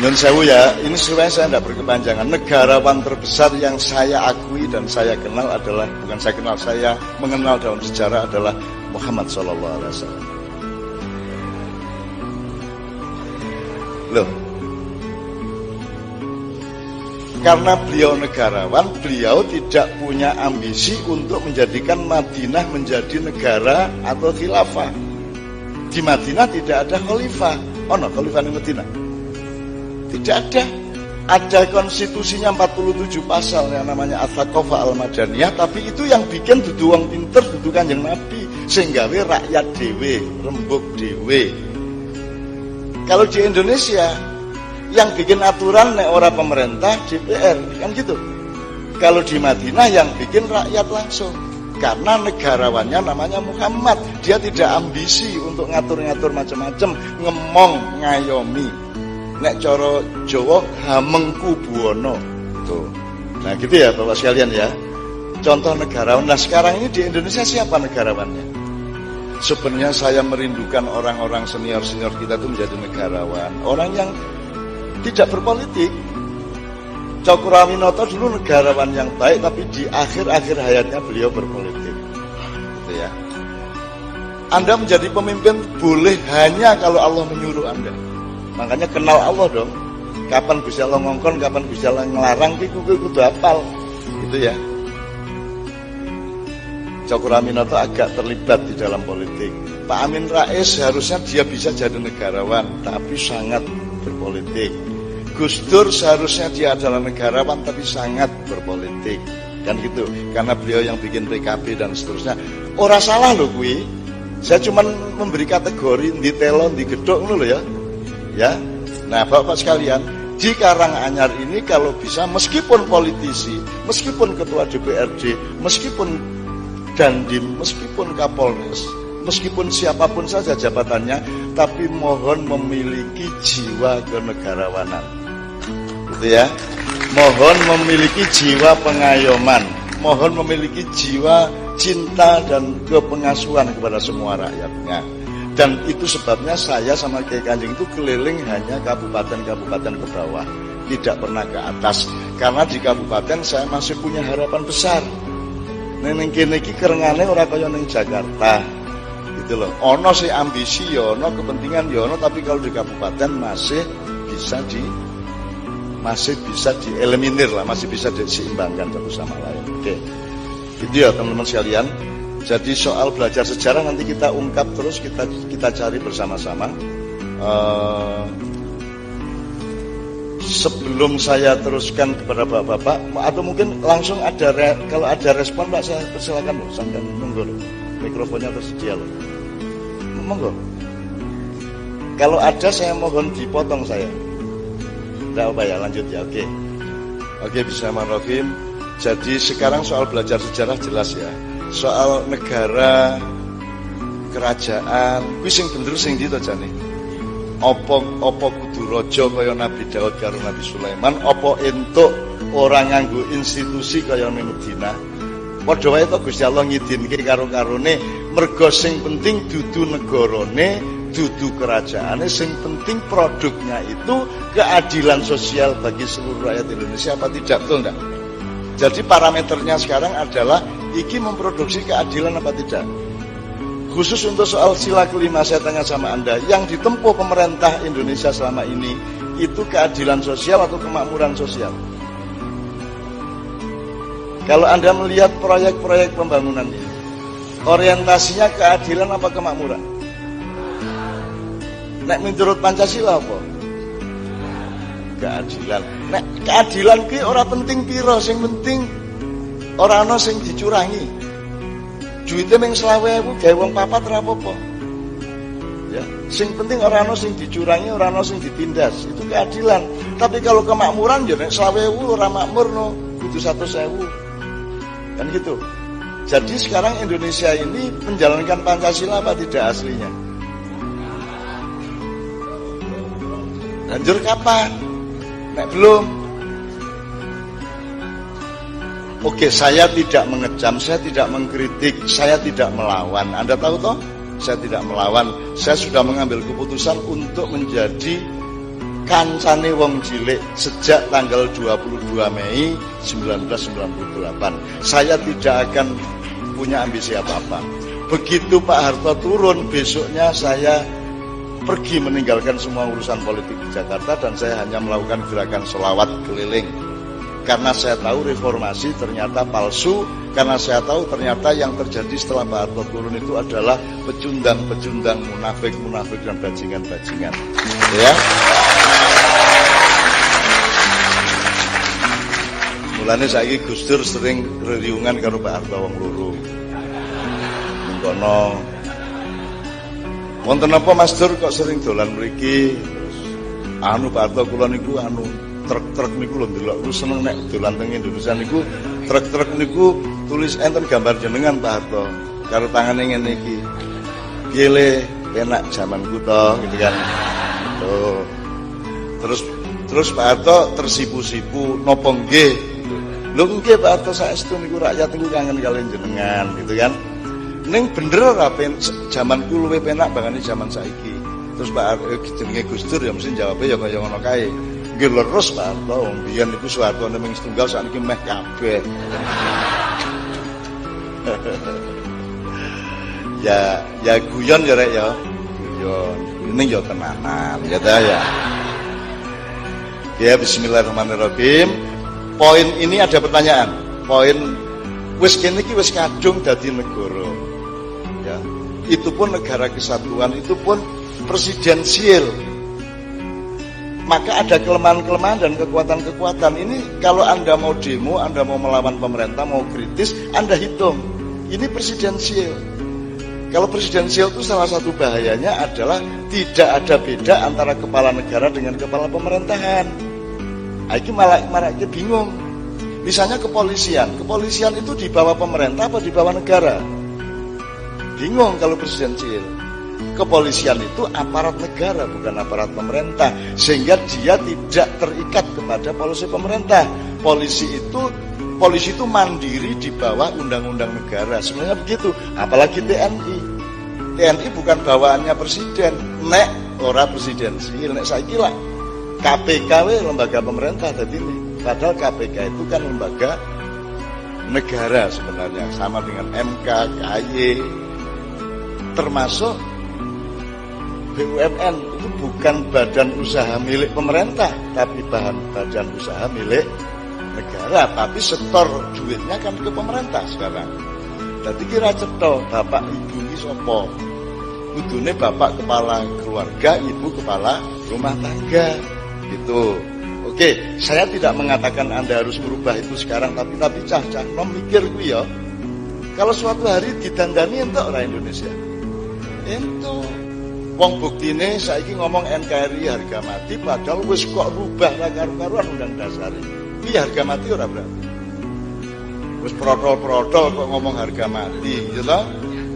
S1: Nun sewu ya, ini sebenarnya saya tidak berkepanjangan. Negarawan terbesar yang saya akui dan saya kenal adalah, bukan saya kenal, saya mengenal dalam sejarah adalah Muhammad SAW. Loh, karena beliau negarawan, beliau tidak punya ambisi untuk menjadikan Madinah menjadi negara atau khilafah. Di Madinah tidak ada khalifah. Oh no, khalifah di Madinah tidak ada. Ada konstitusinya 47 pasal yang namanya At-Thaqafah Al-Madaniyah, tapi itu yang bikin dudu wong pinter, dudu Kanjeng Nabi, sehingga rakyat dewe, rembug dewe. Kalau di Indonesia yang bikin aturan nek ora pemerintah, DPR, kan gitu. Kalau di Madinah yang bikin rakyat langsung. Karena negarawannya namanya Muhammad, dia tidak ambisi untuk ngatur-ngatur macam-macam, ngemong ngayomi. Nek cara Jawa hamengku buwono. Tuh. Nah gitu ya Bapak sekalian ya. contoh negarawan. Nah sekarang ini di Indonesia siapa negarawannya? Sebenarnya saya merindukan orang-orang senior-senior kita itu menjadi negarawan, orang yang tidak berpolitik. Cokroaminoto dulu negarawan yang baik, tapi di akhir-akhir hayatnya beliau berpolitik. Gitu ya. Anda menjadi pemimpin boleh hanya kalau Allah menyuruh Anda. Makanya kenal Allah dong. Kapan bisa Allah ngongkon, kapan bisa Allah ngelarang, itu kudu hafal. Gitu ya. Cokroaminoto agak terlibat di dalam politik. Pak Amin Rais harusnya dia bisa jadi negarawan, tapi sangat berpolitik. Gus Dur seharusnya dia adalah negarawan tapi sangat berpolitik, kan gitu, karena beliau yang bikin PKB dan seterusnya. Ora salah loh kui, saya cuma memberi kategori di telon di gedok loh ya. Nah bapak sekalian, di Karanganyar ini kalau bisa meskipun politisi, meskipun ketua DPRD, meskipun dandim, meskipun Kapolres, meskipun siapapun saja jabatannya, tapi mohon memiliki jiwa kenegarawanan. Gitu ya. Mohon memiliki jiwa pengayoman, mohon memiliki jiwa cinta dan kepengasuhan kepada semua rakyatnya. Dan itu sebabnya saya sama Kiai Kanjeng itu keliling hanya kabupaten-kabupaten ke bawah, tidak pernah ke atas. Karena di kabupaten saya masih punya harapan besar. Neng kene iki kerengane ora kaya ning Jakarta. Gitu loh. Ono sih ambisi ya ono, kepentingan ya ono, tapi kalau di kabupaten masih bisa dieliminir lah, masih bisa diseimbangkan satu sama lain. Oke. Itu ya teman-teman sekalian. Jadi soal belajar sejarah nanti kita ungkap terus, kita cari bersama-sama. Sebelum saya teruskan kepada bapak-bapak, atau mungkin langsung kalau ada respon Pak, saya persilakan loh, sampai monggo loh. Mikrofonnya tersedia loh. Monggo. Kalau ada saya mohon dipotong saya. Tidak apa ya, lanjut ya, oke. Oke, bismillahirrahmanirrahim. Jadi sekarang soal belajar sejarah jelas ya. Soal negara, kerajaan, kuwi sing bener sing ndi to jane? Apa kudu raja kaya Nabi Daud karo Nabi Sulaiman, apa entuk ora nganggo institusi kaya ning Medina? Padha wae to Gusti Allah ngidinke karo-karone, mergo sing penting dudu negarane, dudu kerajaane, sing penting produknya itu keadilan sosial bagi seluruh rakyat Indonesia, apa tidak, betul enggak? Jadi parameternya sekarang adalah iki memproduksi keadilan apa tidak? Khusus untuk soal sila kelima saya tanya sama Anda, yang ditempuh pemerintah Indonesia selama ini itu keadilan sosial atau kemakmuran sosial? Kalau Anda melihat proyek-proyek pembangunan ini, orientasinya keadilan apa kemakmuran? Nek menurut Pancasila apa? Keadilan. Nek keadilan ki ora penting piro, sing penting ora ana sing dicurangi. Duitnya meng 20.000 gawe wong papat ora apa-apa. Ya, sing penting ora ana sing dicurangi, ora ana sing ditindas. Itu keadilan. Tapi kalau kemakmuran ya nek 20.000 ora makmur no, kudu 100.000. Kan gitu. Jadi sekarang Indonesia ini menjalankan Pancasila apa tidak aslinya? Lanjut kapan? Nek belum. Oke, saya tidak mengecam, saya tidak mengkritik, saya tidak melawan. Anda tahu toh? Saya tidak melawan. Saya sudah mengambil keputusan untuk menjadi kancane wong cilik sejak tanggal 22 Mei 1998. Saya tidak akan punya ambisi apa-apa. Begitu Pak Harto turun, besoknya saya pergi meninggalkan semua urusan politik di Jakarta dan saya hanya melakukan gerakan selawat keliling. Karena saya tahu reformasi ternyata palsu, karena saya tahu ternyata yang terjadi setelah Pak Harto turun itu adalah pecundang-pecundang, munafik-munafik dan bajingan-bajingan. Ya. Mulane saiki Gus Dur sering reriungan karo Pak Harto wong loro. Mengkono. Wonten apa Mas Dur kok sering dolan mriki? Terus Pak Harto kula niku truk-truk niku lho ndelok ku seneng nek dolan teng Indonesia niku truk-truk niku tulis enten gambar jenengan Pak Harto karo tangane ngene iki. Piye enak jamanku to gitu kan. Tuh. Terus Pak Harto tersipu-sipu napa nggih Lho nggih Pak Harto saestu niku rakyat niku kangen kalian jenengan gitu kan. Ning bener ora jaman ku luwih penak bangane jaman saiki. Terus Pak Harto jenenge Gus Dur ya mesti jawabnya ya kaya ngono kae. Nggih leres Pak Harto, mbiyen niku Soeharto ning setunggal sakniki meh kabeh. ya guyon ya rek ya. Guyon. Ini ya tenanan ya ta ya. Ya bismillahirrahmanirrahim. Poin ini ada pertanyaan. Poin wis kene iki wis kadung dadi negara. Ya. Itu pun negara kesatuan, itu pun presidensial. Maka ada kelemahan-kelemahan dan kekuatan-kekuatan. Ini kalau Anda mau demo, Anda mau melawan pemerintah, mau kritis, Anda hitung. Ini presidensial. Kalau presidensial itu salah satu bahayanya adalah tidak ada beda antara kepala negara dengan kepala pemerintahan. Ini malah bingung. Misalnya kepolisian itu di bawah pemerintah apa di bawah negara? Bingung kalau presidensial. Kepolisian itu aparat negara bukan aparat pemerintah, sehingga dia tidak terikat kepada polisi pemerintah. Polisi itu mandiri di bawah undang-undang negara. Sebenarnya begitu. Apalagi TNI. TNI bukan bawaannya presiden. Nek ora presidensial, nek saiki lah KPK lembaga pemerintah tadi ini. Padahal KPK itu kan lembaga negara sebenarnya, sama dengan MK, KY, termasuk BUMN itu bukan badan usaha milik pemerintah, tapi badan usaha milik negara. Tapi setor duitnya kan ke pemerintah sekarang. Jadi kira cetok bapak ibu ini sopo. Kudune bapak kepala keluarga, ibu kepala rumah tangga. Gitu. Oke, saya tidak mengatakan Anda harus merubah itu sekarang, tapi cah-cah nom mikir gue ya. Kalau suatu hari didandani entuk orang Indonesia. Itu wong buktine saiki ngomong NKRI harga mati, padahal wis kok rubah ra karu-karuan undang dasar. Iki harga mati ora berarti. Wis protol-protol kok ngomong harga mati, gitu loh.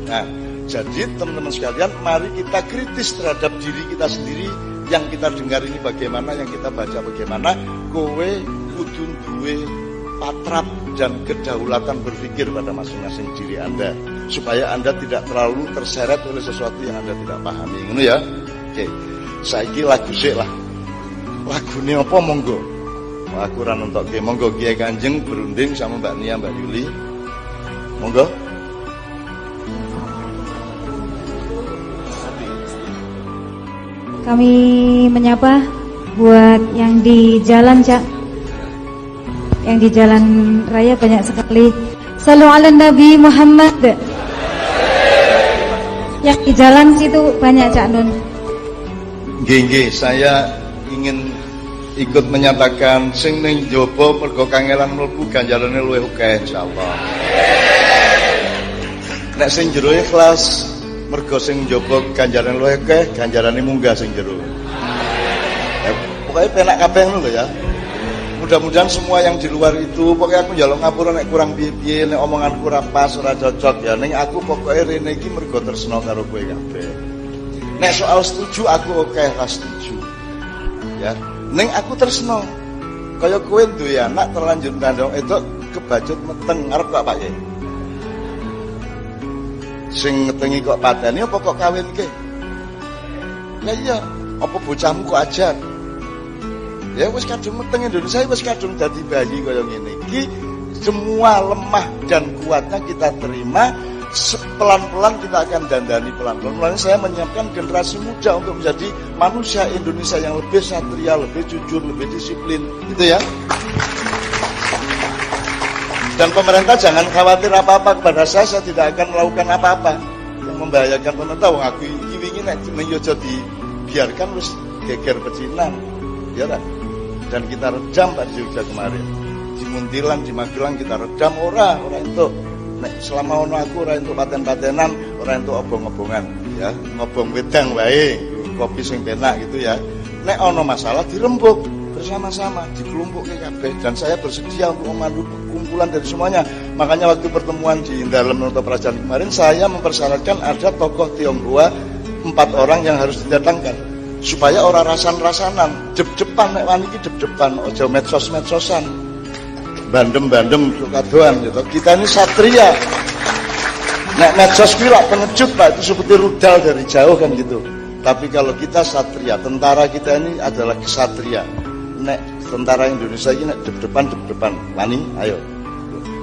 S1: Nah, jadi teman-teman sekalian, mari kita kritis terhadap diri kita sendiri. Yang kita dengar ini bagaimana, yang kita baca bagaimana. Kowe kudu duwe patrap dan kedaulatan berpikir pada masing-masing diri Anda, supaya Anda tidak terlalu terseret oleh sesuatu yang Anda tidak pahami. Ngono ya. Oke. Saiki lagu sik lah. Lagune apa monggo? Aku ora nentokke. Monggo Kiai Kanjeng berunding sama Mbak Nia, Mbak Yuli. Monggo.
S2: Kami menyapa buat yang di jalan, Cak. Yang di jalan raya banyak sekali. Shallu ala Nabi Muhammad. Yang di jalan situ banyak, Cak Nun.
S1: Nggih, saya ingin ikut menyatakan sing ning jaba mergo kangelan mlebu ganjarane luwih akeh insyaallah. Nek sing jero ikhlas mergo sing njaba ganjaran luwih akeh, ganjarane munggah sing jero. Pokoknya penak kabeh ngono lho ya. Mudah-mudahan semua yang di luar itu, pokoknya aku njaluk ngapura nek kurang piye-piye, nek omonganku ora pas, ora cocok ya. Ning aku pokoknya rene iki mergo tresna karo kowe kabeh. Nek soal setuju aku oke lah setuju. Ya, ning aku tresna. Kaya kowe duwe anak terlanjur kandhong itu kebacut meteng arep kok Pak Ye. Sing ngetengi kok pateni apa kok kawinke? Lah iya, apa bocahmu kok ajar? Ya wis kadung meteng Indonesia wis kadung dadi bayi kaya ngene iki. Semua lemah dan kuatnya kita terima, pelan-pelan kita akan dandani pelan-pelan. Mulanya saya menyiapkan generasi muda untuk menjadi manusia Indonesia yang lebih satria, lebih jujur, lebih disiplin, gitu ya. Dan pemerintah jangan khawatir apa-apa kepada saya tidak akan melakukan apa-apa yang membahayakan pemerintah. Wong aku iki wingi nek menyojo dibiarkan wis geger pecinan. Ya kan? Dan kita redam Pak Jogja kemarin. Di Muntilan, di Magelang kita redam ora entuk. Nek selama ono aku ora entuk paten-patenan, ora entuk obong-obongan, ya. Ngobong wedang wae, kopi sing penak gitu ya. Nek ono masalah dirembuk bersama-sama, dikelumpukke kabeh dan saya bersedia untuk memandu kumpulan dari semuanya. Makanya waktu pertemuan di dalam Nota Prajan kemarin saya mempersyaratkan ada tokoh Tionghoa 4 orang yang harus didatangkan supaya orang rasan-rasanan, jep-jepan nek wani iki jep-jepan, aja medsos-medsosan. bandem-bandem kadoan gitu. Kita ini satria. Nek medsos kuwi lak pengecut Pak, itu seperti rudal dari jauh kan gitu. Tapi kalau kita satria, tentara kita ini adalah kesatria. Nek tentara Indonesia ini nek depan wani, ayo.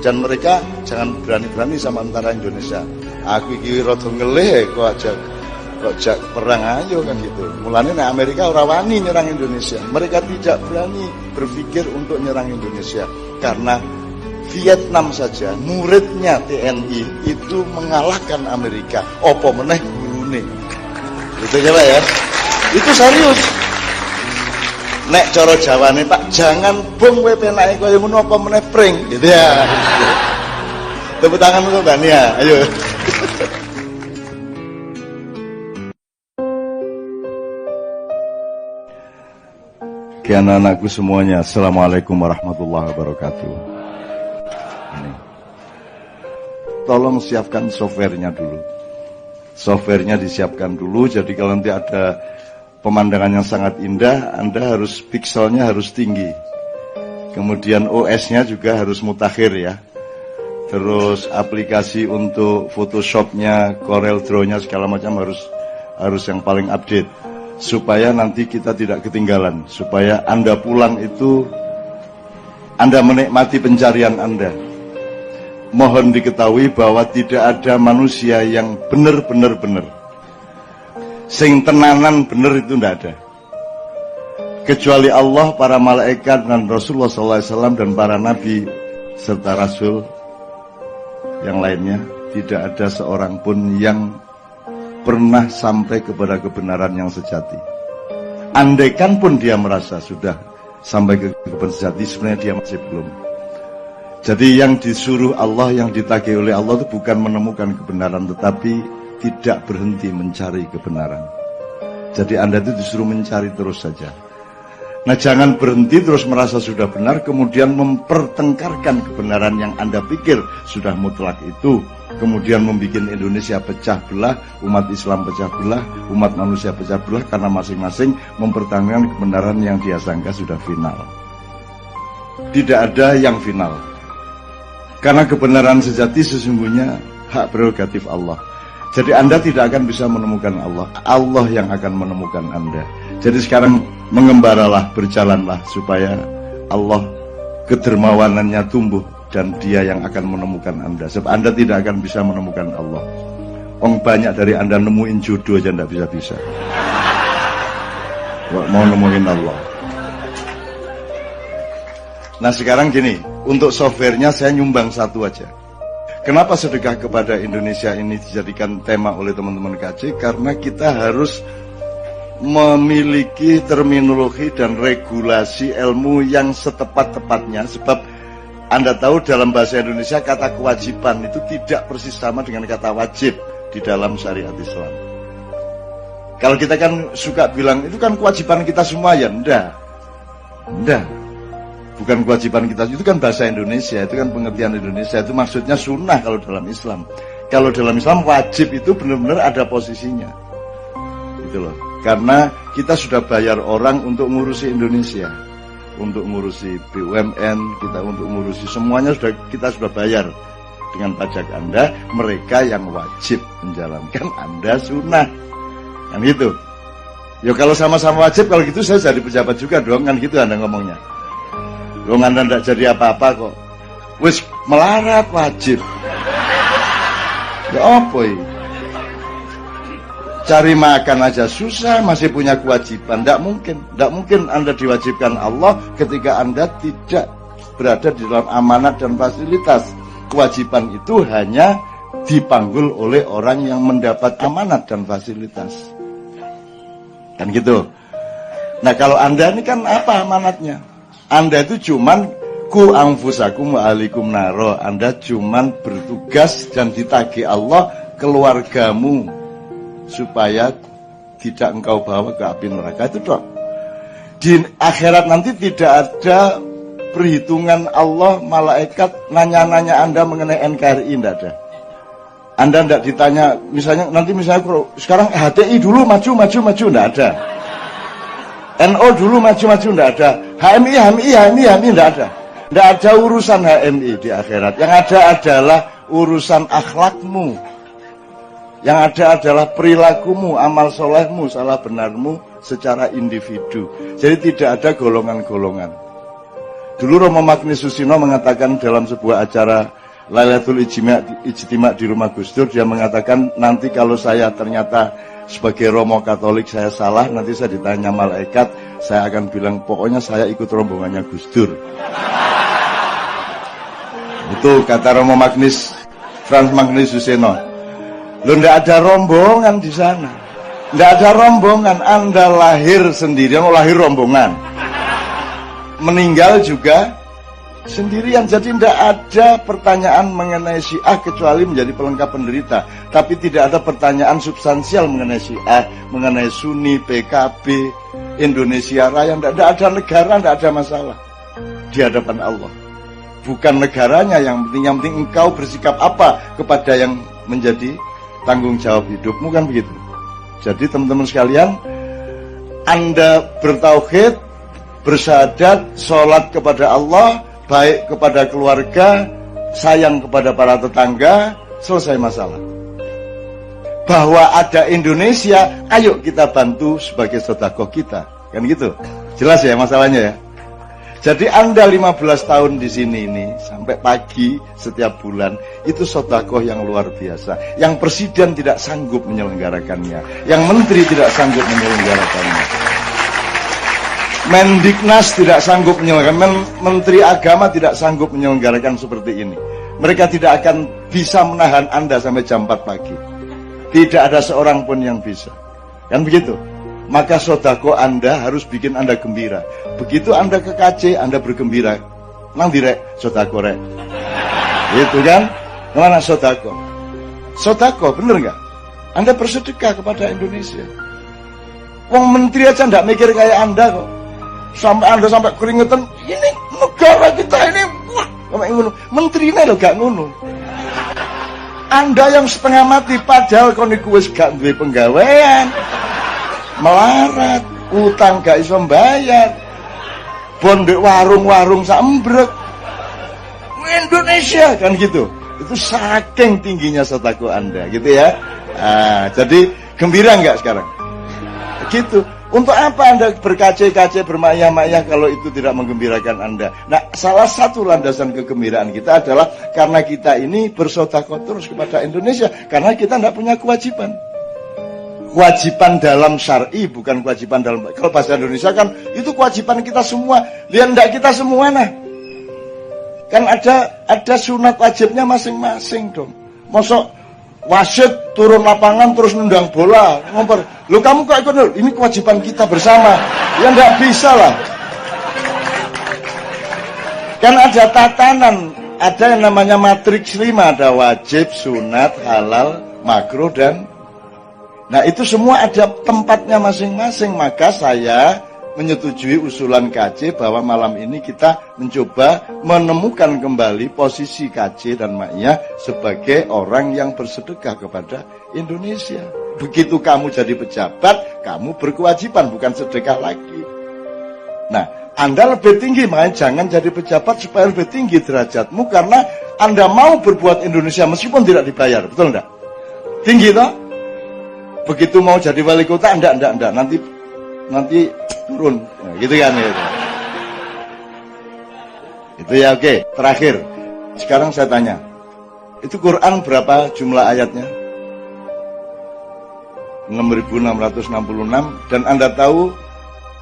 S1: Dan mereka jangan berani-berani sama tentara Indonesia. Aku iki rada ngelih kok aja perang ayo kan gitu. Mulane nek Amerika ora wani nyerang Indonesia. Mereka tidak berani berpikir untuk nyerang Indonesia karena Vietnam saja muridnya TNI itu mengalahkan Amerika. Apa meneh gurune. Gitu ya Pak ya. Itu serius. Nek cara Jawane Pak, jangan bung kowe penake kaya ngono apa meneh pring gitu ya. Tepuk tangan untuk Dania. Ayo. Ke anak-anakku semuanya, Assalamualaikum warahmatullahi wabarakatuh. Ini. Tolong siapkan softwarenya dulu. Softwarenya disiapkan dulu, jadi kalau nanti ada pemandangan yang sangat indah, Anda harus pixelnya harus tinggi. Kemudian OS-nya juga harus mutakhir ya. Terus aplikasi untuk Photoshop-nya, Corel Draw-nya segala macam harus yang paling update. Supaya nanti kita tidak ketinggalan, supaya Anda pulang itu Anda menikmati pencarian Anda. Mohon diketahui bahwa tidak ada manusia yang benar-benar benar. Sing tenanan benar itu tidak ada. Kecuali Allah, para malaikat dan Rasulullah SAW dan para nabi serta rasul yang lainnya, tidak ada seorang pun yang pernah sampai kepada kebenaran yang sejati. Andaikan pun dia merasa sudah sampai ke kebenaran sejati, sebenarnya dia masih belum. Jadi yang disuruh Allah, yang ditagih oleh Allah itu bukan menemukan kebenaran, tetapi tidak berhenti mencari kebenaran. Jadi Anda itu disuruh mencari terus saja. Nah, jangan berhenti terus merasa sudah benar, kemudian mempertengkarkan kebenaran yang Anda pikir sudah mutlak itu. Kemudian membuat Indonesia pecah belah, umat Islam pecah belah, umat manusia pecah belah, karena masing-masing mempertahankan kebenaran yang dia sangka sudah final. Tidak ada yang final. Karena kebenaran sejati sesungguhnya hak prerogatif Allah. Jadi Anda tidak akan bisa menemukan Allah. Allah yang akan menemukan Anda. Jadi sekarang mengembaralah, berjalanlah supaya Allah kedermawanannya tumbuh dan dia yang akan menemukan Anda. Sebab Anda tidak akan bisa menemukan Allah. Banyak dari Anda nemuin jodoh aja tidak bisa-bisa. Mau nemuin Allah. Nah sekarang gini, untuk softwarenya saya nyumbang satu aja. Kenapa sedekah kepada Indonesia ini dijadikan tema oleh teman-teman KC? Karena kita harus memiliki terminologi dan regulasi ilmu yang setepat-tepatnya. Sebab Anda tahu dalam bahasa Indonesia kata kewajiban itu tidak persis sama dengan kata wajib di dalam syariat Islam. Kalau kita kan suka bilang itu kan kewajiban kita semua, ya enggak. Bukan kewajiban kita, itu kan bahasa Indonesia, itu kan pengertian Indonesia, itu maksudnya sunnah kalau dalam Islam. Kalau dalam Islam wajib itu benar-benar ada posisinya. Gitu loh. Karena kita sudah bayar orang untuk ngurusi Indonesia, untuk ngurusi BUMN, kita untuk ngurusi semuanya kita sudah bayar dengan pajak Anda. Mereka yang wajib menjalankan, Anda sunnah. Kan gitu. Ya kalau sama-sama wajib, kalau gitu saya jadi pejabat juga dong, kan gitu Anda ngomongnya. Lo Anda tidak jadi apa-apa kok. Wis melarat wajib. Ya apa ini? Cari makan aja susah, masih punya kewajiban. Tidak mungkin Anda diwajibkan Allah ketika Anda tidak berada di dalam amanat dan fasilitas. Kewajiban itu hanya dipanggul oleh orang yang mendapat amanat dan fasilitas. Kan gitu. Nah kalau Anda ini kan apa amanatnya? Anda itu cuman ku anfusakum wa ahlikum naro. Anda cuman bertugas dan ditagih Allah keluargamu supaya tidak engkau bawa ke api neraka. Itu dong. Di akhirat nanti tidak ada perhitungan Allah, malaikat nanya-nanya Anda mengenai NKRI, tidak ada. Anda tidak ditanya, misalnya sekarang HTI dulu maju, tidak ada. NO dulu maju, tidak ada. HMI, tidak ada. Tidak ada urusan HMI di akhirat. Yang ada adalah urusan akhlakmu. Yang ada adalah perilakumu, amal solehmu, salah benarmu secara individu. Jadi tidak ada golongan-golongan. Dulu Romo Magnis Susino mengatakan dalam sebuah acara Lailatul Ijtima di rumah Gus Dur, dia mengatakan nanti kalau saya ternyata sebagai Romo Katolik saya salah, nanti saya ditanya malaikat, saya akan bilang pokoknya saya ikut rombongannya Gus Dur. Itu kata Romo Magnis, Frans Magnis Susino. Loh, ndak ada rombongan di sana. Ndak ada rombongan, Anda lahir sendirian, lahir rombongan. Meninggal juga sendirian. Jadi tidak ada pertanyaan mengenai Syiah kecuali menjadi pelengkap penderita. Tapi tidak ada pertanyaan substansial mengenai Syiah, mengenai Sunni, PKB, Indonesia Raya. Tidak ada negara, tidak ada masalah di hadapan Allah. Bukan negaranya yang penting engkau bersikap apa kepada yang menjadi tanggung jawab hidupmu, kan begitu. Jadi teman-teman sekalian, Anda bertauhid, bersyahadat, sholat kepada Allah, baik kepada keluarga, sayang kepada para tetangga, selesai masalah. Bahwa ada Indonesia, ayo kita bantu sebagai sedekah kita, kan gitu. Jelas ya masalahnya ya. Jadi Anda 15 tahun di sini ini sampai pagi setiap bulan itu sedekah yang luar biasa. Yang presiden tidak sanggup menyelenggarakannya, yang menteri tidak sanggup menyelenggarakannya. Mendiknas tidak sanggup menyelenggarakan, Menteri Agama tidak sanggup menyelenggarakan seperti ini. Mereka tidak akan bisa menahan Anda sampai jam 4 pagi. Tidak ada seorang pun yang bisa. Kan begitu? Maka sodako Anda harus bikin Anda gembira. Begitu Anda ke KC, Anda bergembira. Nang direk, sodako rek. Itu kan? Kemana sodako? Sodako, bener nggak? Anda bersedekah kepada Indonesia. Wong menteri aja ndak mikir kayak Anda kok. Sampai Anda sampai keringetan, ini negara kita ini, wah, sampai ngono. Menterinya lo gak ngono. Anda yang setengah mati, padahal kau niku wis gak duwe penggawean, melarat, utang gak iso mbayar, bondek warung-warung sambrek. Indonesia kan gitu. Itu saking tingginya sedekah Anda, gitu ya. Jadi gembira nggak sekarang? Gitu. Untuk apa Anda berkace-kace, bermayah-mayah kalau itu tidak menggembirakan Anda? Nah, salah satu landasan kegembiraan kita adalah karena kita ini bersedekah terus kepada Indonesia, karena kita tidak punya kewajiban. Kewajiban dalam syar'i, bukan kewajiban dalam, kalau bahasa Indonesia kan itu kewajiban kita semua. Lihat enggak kita semua nah. Kan ada sunat wajibnya masing-masing dong. Mosok wasit turun lapangan terus nendang bola, ngompor. Loh kamu kok ikut? Ini kewajiban kita bersama. Ya enggak bisa lah. Kan ada tatanan, ada yang namanya matriks 5, ada wajib, sunat, halal, makruh dan nah itu semua ada tempatnya masing-masing. Maka saya menyetujui usulan KC bahwa malam ini kita mencoba menemukan kembali posisi KC dan Ma'iyah sebagai orang yang bersedekah kepada Indonesia. Begitu kamu jadi pejabat, kamu berkewajiban, bukan sedekah lagi. Nah, Anda lebih tinggi, makanya jangan jadi pejabat supaya lebih tinggi derajatmu, karena Anda mau berbuat Indonesia meskipun tidak dibayar, betul enggak? Tinggi toh? Begitu mau jadi wali kota, enggak, nanti turun, nah, gitu kan ya. Itu ya, oke. Terakhir, sekarang saya tanya, itu Quran berapa jumlah ayatnya? 6.666. Dan Anda tahu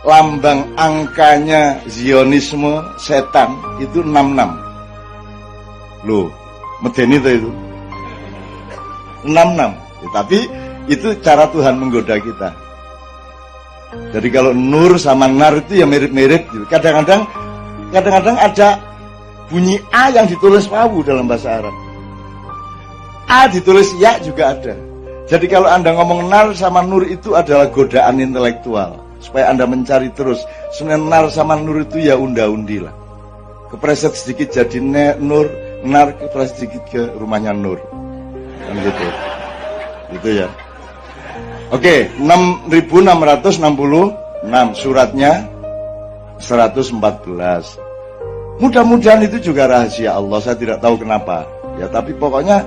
S1: lambang angkanya Zionisme setan itu 66. Loh, medeni itu 66 ya, tapi itu cara Tuhan menggoda kita. Jadi kalau nur sama nar itu ya mirip-mirip gitu. Kadang-kadang ada bunyi A yang ditulis wawu dalam bahasa Arab. A ditulis ya juga ada. Jadi kalau Anda ngomong nar sama nur itu adalah godaan intelektual, supaya Anda mencari terus. Sebenarnya nar sama nur itu ya unda-undi lah. Kepreset sedikit jadi nur, nar kepreset sedikit ke rumahnya nur. Kan gitu. Gitu ya. Oke, 6.666 suratnya 114. Mudah-mudahan itu juga rahasia Allah, saya tidak tahu kenapa. Ya, tapi pokoknya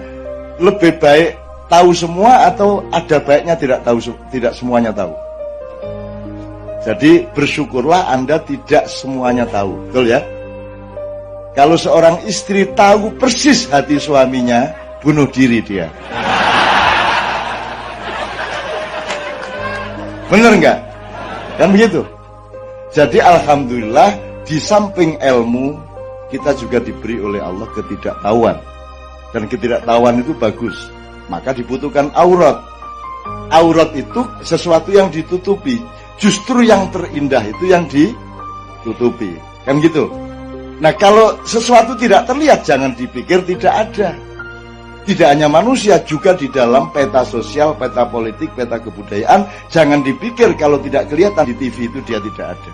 S1: lebih baik tahu semua atau ada baiknya tidak tahu, tidak semuanya tahu. Jadi bersyukurlah Anda tidak semuanya tahu, betul ya? Kalau seorang istri tahu persis hati suaminya, bunuh diri dia. Bener nggak? Kan begitu? Jadi alhamdulillah di samping ilmu kita juga diberi oleh Allah ketidaktahuan. Dan ketidaktahuan itu bagus. Maka dibutuhkan aurat. Aurat itu sesuatu yang ditutupi. Justru yang terindah itu yang ditutupi. Kan gitu. Nah, kalau sesuatu tidak terlihat, jangan dipikir tidak ada. Tidak hanya manusia, juga di dalam peta sosial, peta politik, peta kebudayaan. Jangan dipikir kalau tidak kelihatan di TV itu dia tidak ada.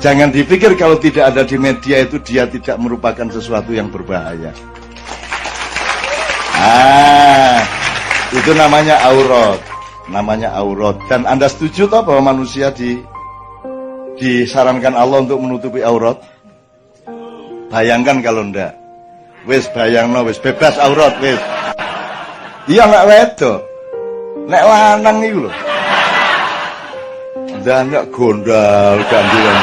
S1: Jangan dipikir kalau tidak ada di media itu dia tidak merupakan sesuatu yang berbahaya. Itu namanya aurat. Namanya aurat. Dan Anda setuju toh bahwa manusia disarankan Allah untuk menutupi aurat? Bayangkan kalau ndak. Wis bayangno, wis bebas aurat wis. Iya nek wedok. Nek lanang iku lho. Ndak gondal gandilan.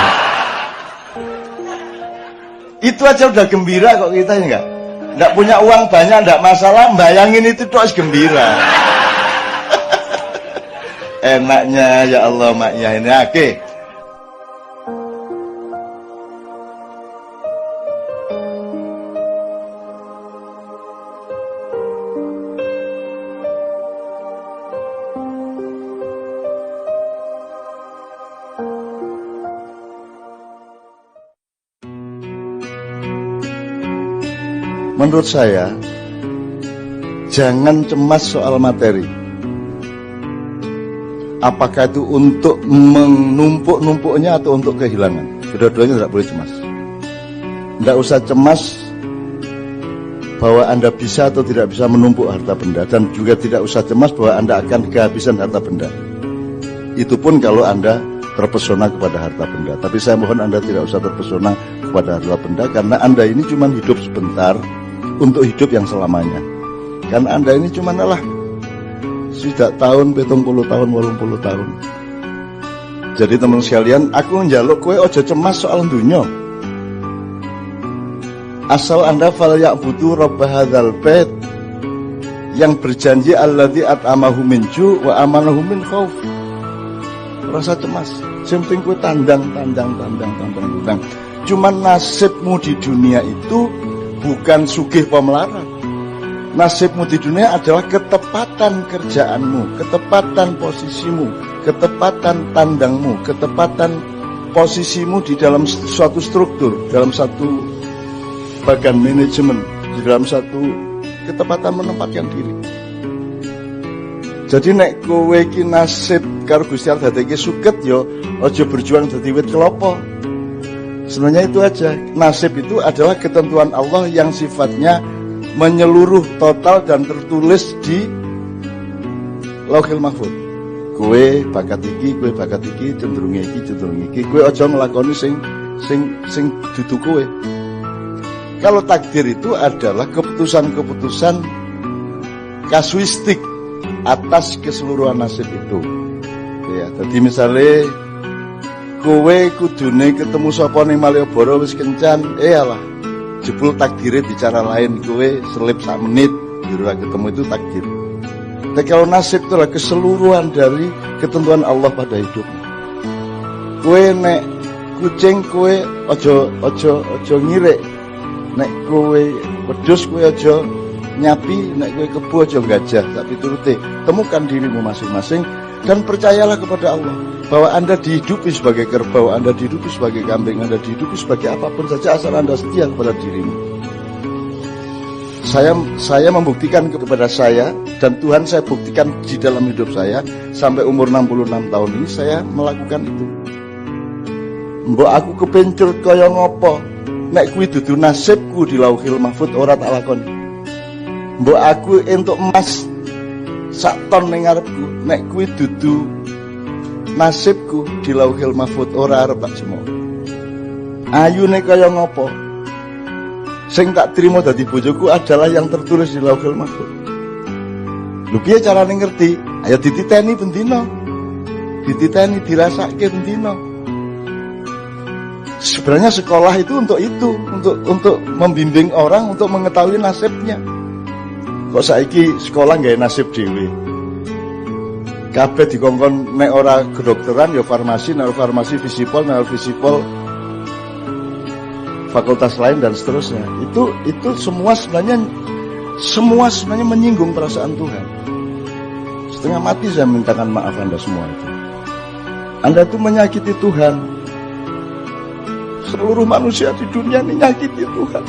S1: Itu aja udah gembira kok kita, enggak? Ndak punya uang banyak ndak masalah, bayangin itu tok gembira. Enaknya ya Allah mak ya ini oke. Menurut saya, jangan cemas soal materi. Apakah itu untuk menumpuk-numpuknya atau untuk kehilangan? Kedua-duanya tidak boleh cemas. Tidak usah cemas bahwa Anda bisa atau tidak bisa menumpuk harta benda. Dan juga tidak usah cemas bahwa Anda akan kehabisan harta benda. Itu pun kalau Anda terpesona kepada harta benda. Tapi saya mohon Anda tidak usah terpesona kepada harta benda, karena Anda ini cuma hidup sebentar untuk hidup yang selamanya. Karena Anda ini cuma sudah tahun, 70 tahun, 80 tahun. Jadi teman sekalian, aku njaluk kowe ojo cemas soal dunya. Asal Anda fal ya'budu rabb hadzal bait, yang berjanji alladzi at'amahu min ju' wa amanahu min khauf. Rasa cemas, sing penting kowe tandang. Cuman nasibmu di dunia itu bukan sugih pemelarat. Nasibmu di dunia adalah ketepatan kerjaanmu, ketepatan posisimu, ketepatan tandangmu, ketepatan posisimu di dalam suatu struktur, dalam satu bagian manajemen, di dalam satu ketepatan menempatkan diri. Jadi nek kowe iki nasib karo Gusti Allah dadi suket yo aja berjuang dadi wit kelapa. Sebenarnya itu aja. Nasib itu adalah ketentuan Allah yang sifatnya menyeluruh, total dan tertulis di Lauhil Mahfuz. Kowe bakat iki, cenderung iki. Kowe aja nglakoni sing dudu kowe. Kalau takdir itu adalah keputusan-keputusan kasuistik atas keseluruhan nasib itu. Ya, jadi misalnya kowe kudune ketemu sapa ning Malioboro wis kencan, alah jebul takdire bicara lain, kowe selip sak menit ora ketemu, itu takdir. Tapi kalau nasib itu adalah keseluruhan dari ketentuan Allah pada hidupmu. Kowe nek kucing kowe aja ngirik. Nek kowe wedhus kowe aja nyapi, nek kowe kebo aja gajah, tapi turuti. Temukan dirimu masing-masing dan percayalah kepada Allah bahwa Anda dihidupi sebagai kerbau, Anda dihidupi sebagai kambing, Anda dihidupi sebagai apapun saja asal Anda setia kepada dirimu. Saya membuktikan kepada saya, dan Tuhan saya buktikan di dalam hidup saya sampai umur 66 tahun ini saya melakukan itu. Mbok aku kepencur kaya ngopo, nek kuwi dudu nasibku di Lauhil Mahfuz ora tak lakoni. Mbok aku entuk emas sak ton ning ngarepku, nek kuwi dudu nasibku di Lauhil Mahfuz ora arep tak jemok. ayune kaya ngopo. Sing tak trimo dadi bojoku adalah yang tertulis di Lauhul Mahfuz. Lho piye carane ngerti? Ayo dititeni bendina. Dititeni dirasake bendina. Sebenarnya sekolah itu, untuk membimbing orang untuk mengetahui nasibnya. Kok saiki sekolah nggak nasib dhewe. Kabeh dikongkon nek ora kedokteran ya farmasi, nek farmasi visipol, nek visipol fakultas lain dan seterusnya. Itu semua sebenarnya menyinggung perasaan Tuhan. Setengah mati saya mintakan maaf Anda semua itu. Anda itu menyakiti Tuhan. Seluruh manusia di dunia ini nyakiti Tuhan.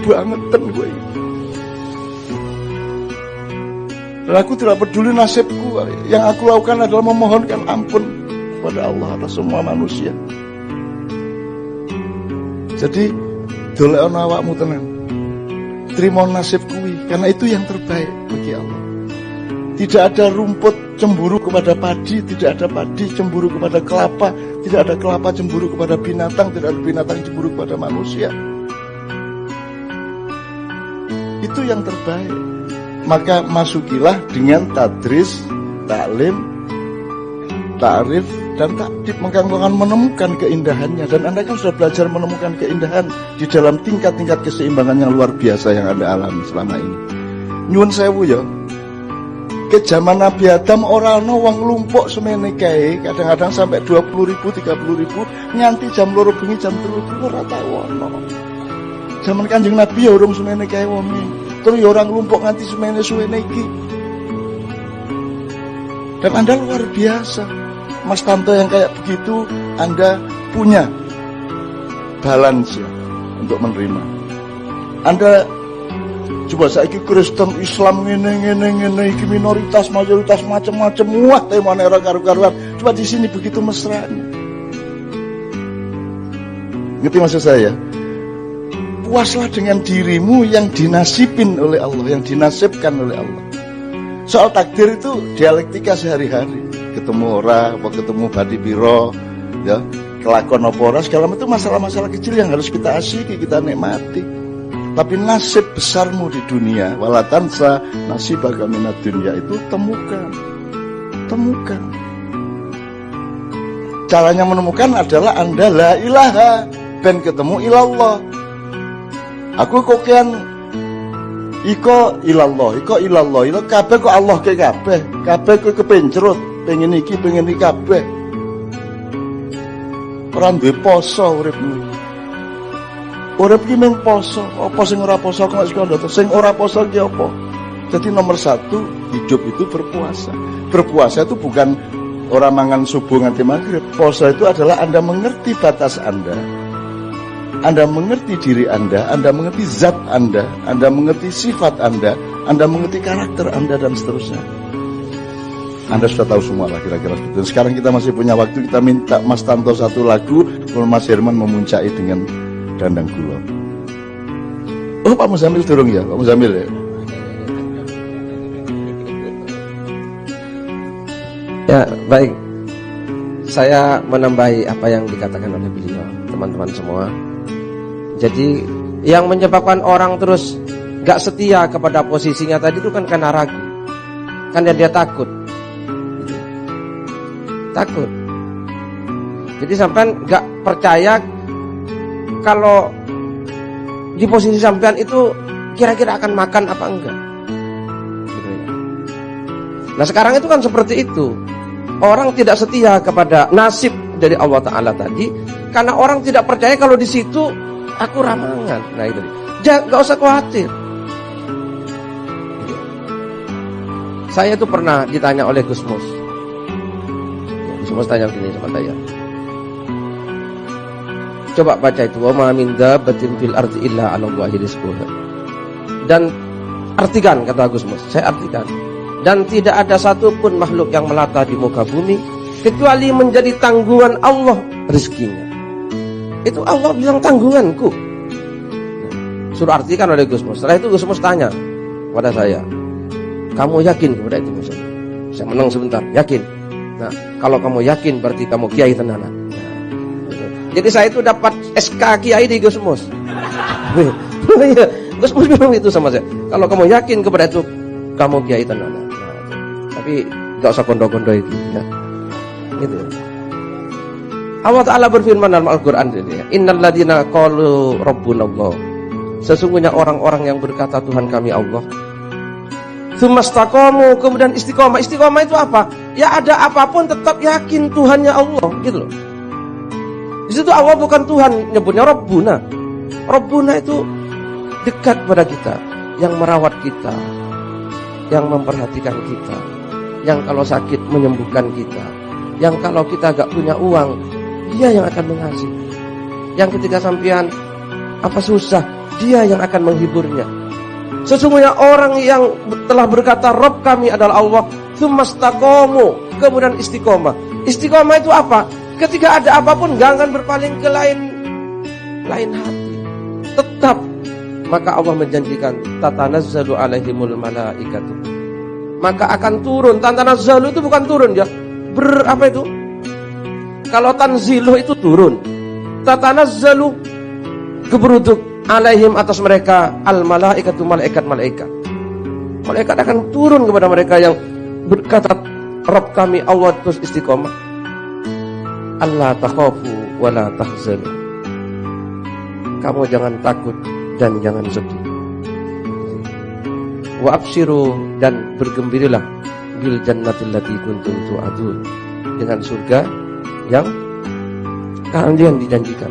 S1: Bangetan gue ini. Dan aku tidak peduli nasibku. Yang aku lakukan adalah memohonkan ampun kepada Allah atas semua manusia. Jadi dolekno awakmu tenan. Terima nasib kuwi karena itu yang terbaik bagi Allah. Tidak ada rumput cemburu kepada padi, tidak ada padi cemburu kepada kelapa, tidak ada kelapa cemburu kepada binatang, tidak ada binatang cemburu kepada manusia. Itu yang terbaik. Maka masukilah dengan tadris, taklim, ta'rif dan takdib. Maka engkau akan menemukan keindahannya. Dan Anda kan sudah belajar menemukan keindahan di dalam tingkat-tingkat keseimbangan yang luar biasa yang Anda alami selama ini. Nyuwun sewu ya. Ke zaman Nabi Adam orang wong lumpuk semene kae, kadang-kadang sampai 20.000, 30.000, nganti jam 2 bengi jam 3 ora tau ono. Zaman Kanjeng Nabi ya urung semene kae wonge. Terus ya orang lumpuk nganti semene suwene iki. Dan Anda luar biasa. Mas Tanto yang kayak begitu, Anda punya balance ya, untuk menerima. Anda coba saiki Kristen, Islam ngene iki minoritas, mayoritas macam-macam, wah temane ora karu-karuan. Coba di sini begitu mesranya. Ngerti maksud saya? Puaslah dengan dirimu yang dinasibin oleh Allah, yang dinasibkan oleh Allah. Soal takdir itu dialektika sehari-hari. Ketemu ora, apa ketemu badi piro, ya, kelakon apa ora, segala macam itu masalah-masalah kecil yang harus kita asyiki, kita nikmati. Tapi nasib besarmu di dunia, walatansa nasibaka minad dunya, itu temukan. Caranya menemukan adalah Anda la ilaha ben ketemu ilallah. Aku kokian iko ilallah, ilo kabeh kok Allah ke kabeh kok kepencrut, pengen iki kabeh. Ora duwe poso uripmu. Urip ki mung poso, apa sing ora poso kok sekondo, sing ora poso ki apa? Jadi nomor 1, hidup itu berpuasa. Berpuasa itu bukan orang mangan subuh nganti maghrib. Puasa itu adalah Anda mengerti batas Anda mengerti diri Anda mengerti zat Anda mengerti sifat Anda mengerti karakter Anda dan seterusnya. Anda sudah tahu semua lah kira-kira seperti itu. Sekarang kita masih punya waktu, kita minta Mas Tanto satu lagu, lalu Mas Herman memuncai dengan Dandang Gula. Oh Pak Muzamil durung ya, Pak Muzamil ya.
S3: Ya baik, saya menambahi apa yang dikatakan oleh beliau, teman-teman semua. Jadi yang menyebabkan orang terus gak setia kepada posisinya tadi itu kan karena ragu, karena dia takut. Jadi sampean gak percaya kalau di posisi sampean itu kira-kira akan makan apa enggak. Nah sekarang itu kan seperti itu. Orang tidak setia kepada nasib dari Allah Ta'ala tadi karena orang tidak percaya kalau di situ aku ramangan. Nah itu, gak usah khawatir. Saya itu pernah ditanya oleh Gus Mus. Gus Mus tanya begini sama saya. Coba baca itu, wa ma min dabbatin fil ardi illa 'ala Allahi rizquha. Dan artikan, kata Gus Mus, saya artikan. Dan tidak ada satupun makhluk yang melata di muka bumi kecuali menjadi tanggungan Allah rezekinya. Itu Allah bilang tanggunganku. Suruh artikan oleh Gus Mus. Setelah itu Gus Mus tanya kepada saya, kamu yakin kepada itu Gus? Saya menang sebentar, yakin. Nah, kalau kamu yakin berarti kamu kiai tenanan. Jadi saya itu dapat SK Kiai di Gus Mus. Iya, Gus Mus bilang itu sama saya. Kalau kamu yakin kepada itu, kamu Kiai tenan. Nah, tapi enggak usah kondo-kondo itu ya. Gitu. Allah Ta'ala berfirman dalam Al-Quran ini, Innal ladina qalu rabbunallah. Sesungguhnya orang-orang yang berkata Tuhan kami Allah. Tsumastaqamu, kemudian istiqomah. Istiqomah itu apa? Ya ada apapun tetap yakin Tuhannya Allah, gitu loh. Di situ Allah bukan Tuhan, nyebutnya Rabbuna. Rabbuna itu dekat pada kita, yang merawat kita, yang memperhatikan kita, yang kalau sakit menyembuhkan kita, yang kalau kita gak punya uang, Dia yang akan mengasih. Yang ketika sampean apa susah, Dia yang akan menghiburnya. Sesungguhnya orang yang telah berkata Rabb kami adalah Allah, tsumastaqamu, kemudian istiqomah. Istiqomah itu apa? Ketika ada apapun gak akan berpaling ke lain hati. Tetap. Maka Allah menjanjikan tatanazzalu alaihimul malaikatu. Maka akan turun. Tatanazzalu itu bukan turun ya. Apa itu? Kalau tanzilu itu turun. Tatanazzalu geberuduk alaihim atas mereka al malaikatu, malaikat-malaikat. Malaikat akan turun kepada mereka yang berkata Rabb kami Allah, terus istiqomah. Allah takhafu wa la tahzanu. Kamu jangan takut dan jangan sedih. Wa abshiru, dan bergembiralah bil jannatil lati kuntum tu'adun, dengan surga yang kalian dijanjikan.